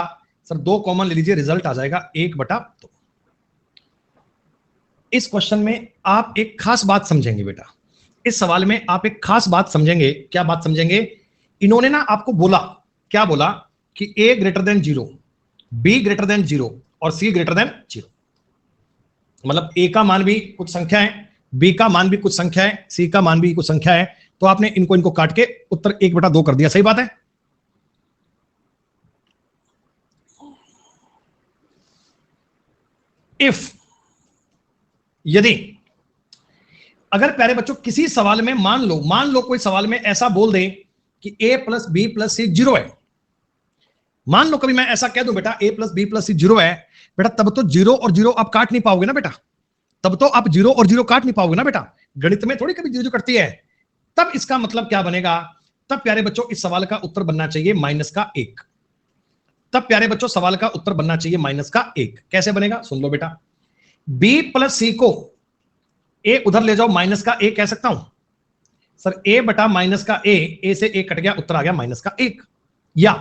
सर 2 कॉमन ले लीजिए, रिजल्ट आ जाएगा 1/2। इस क्वेश्चन में आप एक खास बात समझेंगे बेटा, इस सवाल में आप एक खास बात समझेंगे। क्या बात समझेंगे? इन्होंने ना आपको बोला, क्या बोला कि a greater than 0, b greater than 0 और c ग्रेटर देन 0। मतलब a का मान भी कुछ संख्या है, b का मान भी कुछ संख्या है, c का मान भी कुछ संख्या है। तो आपने इनको काट के उत्तर 1/2 कर दिया। सही बात है। इफ यदि अगर प्यारे बच्चों किसी सवाल में मान लो कोई सवाल में ऐसा बोल दे कि a प्लस बी प्लस सी 0 है, मान लो कभी मैं ऐसा कह दूं बेटा a प्लस बी प्लस सी 0 है, बेटा तब तो 0 और 0 आप काट नहीं पाओगे ना बेटा, तब तो आप 0 और 0 काट नहीं पाओगे ना बेटा, गणित में थोड़ी कभी 0 कटती है। तब इसका मतलब क्या बनेगा, तब प्यारे बच्चों इस सवाल का उत्तर बनना चाहिए -1। तब प्यारे बच्चों सवाल का उत्तर बनना चाहिए -1। कैसे बनेगा सुन लो बेटा, b प्लस सी को a उधर ले जाओ -1 कह सकता हूं सर, a बटा -a से a कट गया, उत्तर आ गया -1। या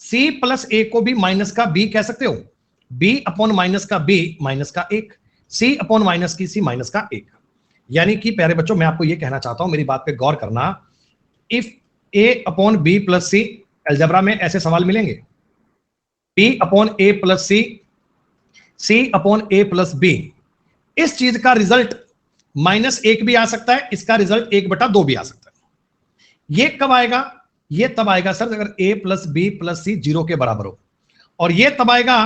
c प्लस a को भी -b कह सकते हो, b upon -b -1, c upon -c -1। यानी कि प्यारे बच्चों मैं आपको यह कहना चाहता हूं, मेरी बात पे गौर करना, if a upon b plus C, algebra में ऐसे सवाल मिलेंगे, b upon a plus c upon a plus b, इस चीज का रिजल्ट -1 भी आ सकता है, इसका रिजल्ट 1/2 भी आ सकता है। ये कब आएगा, ये तब आएगा सर अगर a प्लस बी प्लस सी 0 के बराबर हो, और ये तब आएगा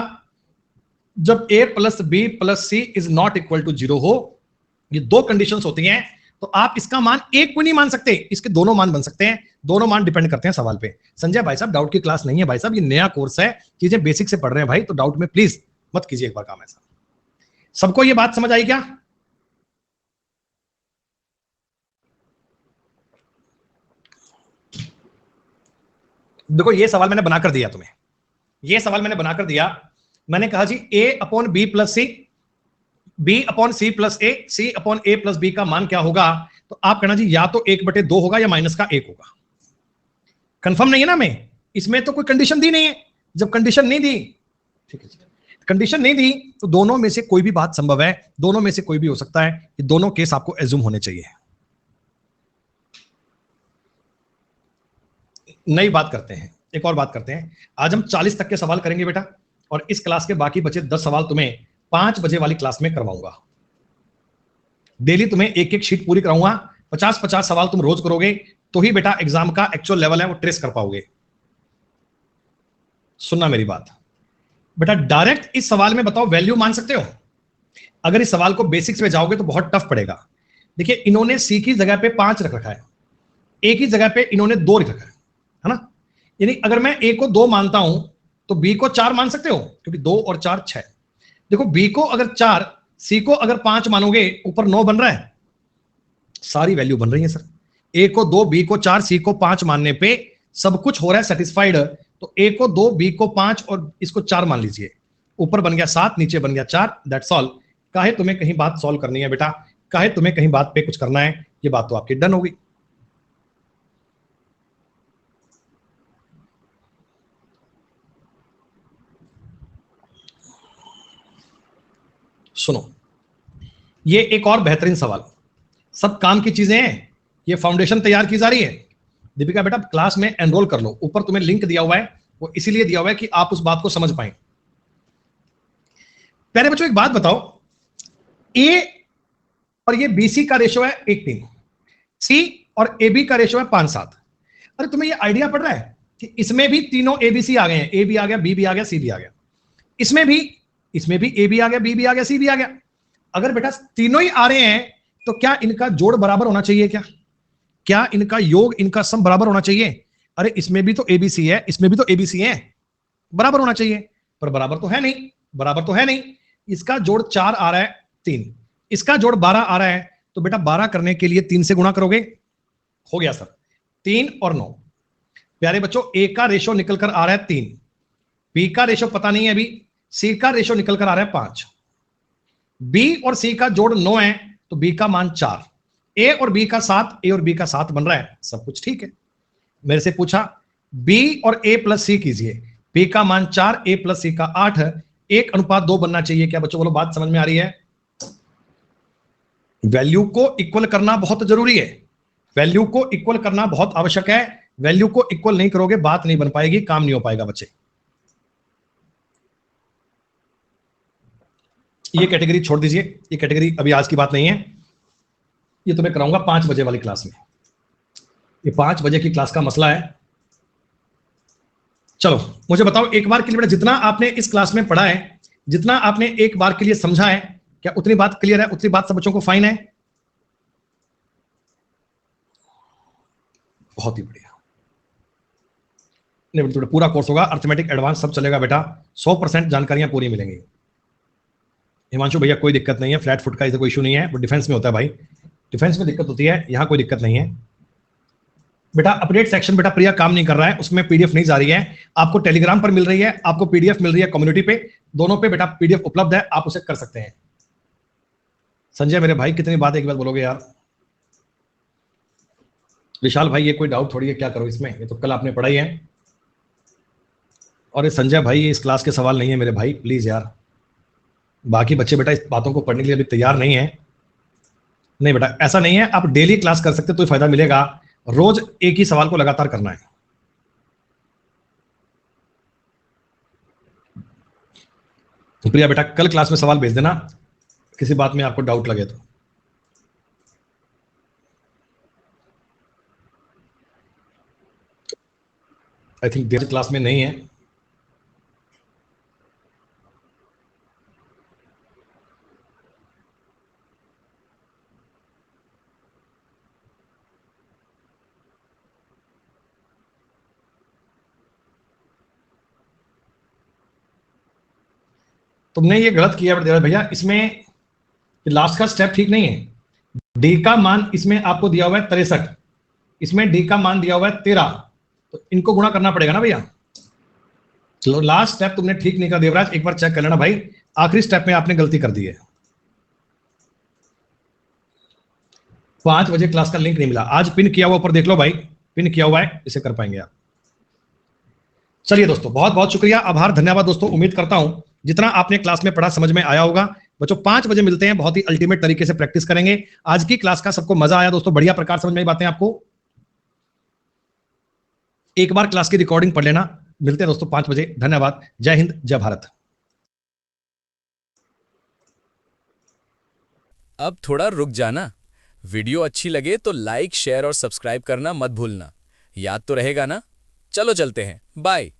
जब a plus B plus C is not equal to 0 हो। ये दो कंडीशंस होती हैं, तो आप इसका मान एक को नहीं मान सकते, इसके दोनों मान बन सकते हैं, दोनों मान डिपेंड करते हैं सवाल पे। संजय भाई साहब डाउट की क्लास नहीं है भाई साहब, ये नया कोर्स है, चीजें बेसिक से पढ़ रहे हैं भाई, तो डाउट में प्लीज मत कीजिए एक बार काम ऐसा। सबको ये बात समझ आई क्या? देखो ये सवाल मैंने बनाकर दिया तुम्हें, ये सवाल मैंने बनाकर दिया, मैंने कहा जी a upon B plus C, b upon C plus A, सी अपॉन ए प्लस बी का मान क्या होगा, तो आप कहना जी या तो 1/2 होगा या -1 होगा। कंफर्म नहीं है ना, मैं इसमें तो कोई कंडीशन दी नहीं है, जब कंडीशन नहीं दी, ठीक है, कंडीशन नहीं दी तो दोनों में से कोई भी बात संभव है, दोनों में से कोई भी हो सकता है, ये दोनों केस आपको एज्यूम होने चाहिए। नई बात करते हैं, एक और बात करते हैं, आज हम 40 तक के सवाल करेंगे बेटा, और इस क्लास के बाकी बचे 10 सवाल तुम्हें 5 बजे वाली क्लास में करवाऊंगा। डेली तुम्हें एक एक शीट पूरी कराऊंगा, 50-50 सवाल तुम रोज करोगे तो ही बेटा एग्जाम का एक्चुअल लेवल है वो ट्रेस कर पाओगे। सुनना मेरी बात बेटा, डायरेक्ट इस सवाल में बताओ वैल्यू मान सकते हो? अगर इस सवाल को बेसिक्स में जाओगे तो बहुत टफ पड़ेगा। देखिए इन्होंने सी की जगह पे 5 रख रखा है, ए की जगह पे इन्होंने 2 रख रखा है ना, यानी अगर मैं ए को 2 मानता हूं तो बी को 4 मान सकते हो, क्योंकि 2 और 4 6। देखो बी को अगर 4, सी को अगर 5 मानोगे, ऊपर 9 बन रहा है, सारी वैल्यू बन रही है सर। ए को 2, बी को 4, सी को 5 मानने पे सब कुछ हो रहा है सेटिस्फाइड, तो ए को 2, बी को 5 और इसको 4 मान लीजिए, ऊपर बन गया 7, नीचे बन गया 4, दैट्स ऑल। काहे तुम्हें कहीं बात सॉल्व करनी है बेटा, काहे तुम्हें कहीं बात पे कुछ करना है, ये बात तो आपकी डन होगी। सुनो ये एक और बेहतरीन सवाल, सब काम की चीजें हैं, ये फाउंडेशन तैयार की जा रही है। दीपिका बेटा क्लास में एनरोल कर लो, ऊपर तुम्हें लिंक दिया हुआ है, वो इसीलिए दिया हुआ है कि आप उस बात को समझ पाए। प्यारे बच्चों एक बात बताओ, ए और ये बीसी का रेशो है 1:3, सी और ए बी का रेशो है 5:7। अरे तुम्हें ये आइडिया पड़ रहा है कि इसमें भी तीनों एबीसी आ गए हैं, ए भी आ गया, बी भी आ गया, सी भी आ गया, इसमें भी ए भी आ गया, बी भी आ गया, सी भी आ गया। अगर बेटा तीनों ही आ रहे हैं तो क्या इनका जोड़ बराबर होना चाहिए? क्या इनका योग, इनका सम बराबर होना चाहिए? अरे इसमें भी तो एबीसी है, इसमें भी तो एबीसी है, बराबर होना चाहिए, पर बराबर तो है नहीं, बराबर तो है नहीं। इसका जोड़ 4 आ रहा है 3, इसका जोड़ 12 आ रहा है, तो बेटा 12 करने के लिए 3 से गुणा करोगे, हो गया सर 3 और 9। प्यारे बच्चों ए का रेशो निकल कर आ रहा है 3, बी का रेशो पता नहीं है अभी, सी का रेशो निकल कर आ रहा है 5, बी और सी का जोड़ 9 है तो बी का मान 4, ए और बी का 7, ए और बी का 7 बन रहा है, सब कुछ ठीक है। मेरे से पूछा बी और ए प्लस सी कीजिए, बी का मान 4, ए प्लस सी का 8, 1:2 बनना चाहिए। क्या बच्चों बोलो बात समझ में आ रही है? वैल्यू को इक्वल करना बहुत जरूरी है, वैल्यू को इक्वल करना बहुत आवश्यक है, वैल्यू को इक्वल नहीं करोगे बात नहीं बन पाएगी, काम नहीं हो पाएगा बच्चे। ये कैटेगरी छोड़ दीजिए, ये कैटेगरी अभी आज की बात नहीं है, ये तुम्हें कराऊंगा 5 बजे वाली क्लास में, ये 5 बजे की क्लास का मसला है। चलो मुझे बताओ एक बार के लिए बेटा, जितना आपने इस क्लास में पढ़ा है, जितना आपने एक बार के लिए समझा है, क्या उतनी बात क्लियर है, उतनी बात सब बच्चों को फाइन है? बहुत ही बढ़िया। नहीं थोड़ा पूरा कोर्स होगा, अर्थमेटिक एडवांस सब चलेगा बेटा, 100% जानकारियां पूरी मिलेंगी। हिमांशु भैया कोई दिक्कत नहीं है, फ्लैट फुट का इधर कोई इशू नहीं है, वो डिफेंस में होता है भाई, डिफेंस में दिक्कत होती है, यहाँ कोई दिक्कत नहीं है बेटा। अपडेट सेक्शन बेटा प्रिया काम नहीं कर रहा है, उसमें पीडीएफ नहीं जा रही है, आपको टेलीग्राम पर मिल रही है, आपको पीडीएफ मिल रही है कम्युनिटी पे, दोनों पे बेटा पीडीएफ उपलब्ध है, आप उसे कर सकते हैं। संजय मेरे भाई कितनी बात एक बात बोलोगे यार। विशाल भाई ये कोई डाउट थोड़ी है, क्या करो इसमें, ये तो कल आपने पढ़ाई है। और ये संजय भाई ये इस क्लास के सवाल नहीं है मेरे भाई, प्लीज यार। बाकी बच्चे बेटा इस बातों को पढ़ने के लिए अभी तैयार नहीं है। नहीं बेटा ऐसा नहीं है, आप डेली क्लास कर सकते तो फायदा मिलेगा, रोज एक ही सवाल को लगातार करना है। तो प्रिया बेटा कल क्लास में सवाल भेज देना, किसी बात में आपको डाउट लगे तो। आई थिंक देर क्लास में नहीं है। तुमने ये गलत किया देवराज भैया, इसमें लास्ट का स्टेप ठीक नहीं है। डी का मान इसमें आपको दिया हुआ है 63, इसमें डी का मान दिया हुआ है 13, तो इनको गुणा करना पड़ेगा ना भैया। चलो लास्ट स्टेप तुमने ठीक नहीं करा देवराज, एक बार चेक कर लेना भाई, आखिरी स्टेप में आपने गलती कर दी है। 5 बजे क्लास का लिंक नहीं मिला, आज पिन किया हुआ ऊपर देख लो भाई, पिन किया हुआ है, इसे कर पाएंगे आप। चलिए दोस्तों बहुत बहुत शुक्रिया, आभार, धन्यवाद दोस्तों। उम्मीद करता हूं जितना आपने क्लास में पढ़ा समझ में आया होगा। बच्चों 5 बजे मिलते हैं, बहुत ही अल्टीमेट तरीके से प्रैक्टिस करेंगे। आज की क्लास का सबको मजा आया दोस्तों, बढ़िया प्रकार समझ में आई बातें आपको। एक बार क्लास की रिकॉर्डिंग पढ़ लेना। मिलते हैं दोस्तों 5 बजे, धन्यवाद, जय हिंद जय भारत।
अब थोड़ा रुक जाना, वीडियो अच्छी लगे तो लाइक शेयर और सब्सक्राइब करना मत भूलना। याद तो रहेगा ना? चलो चलते हैं, बाय।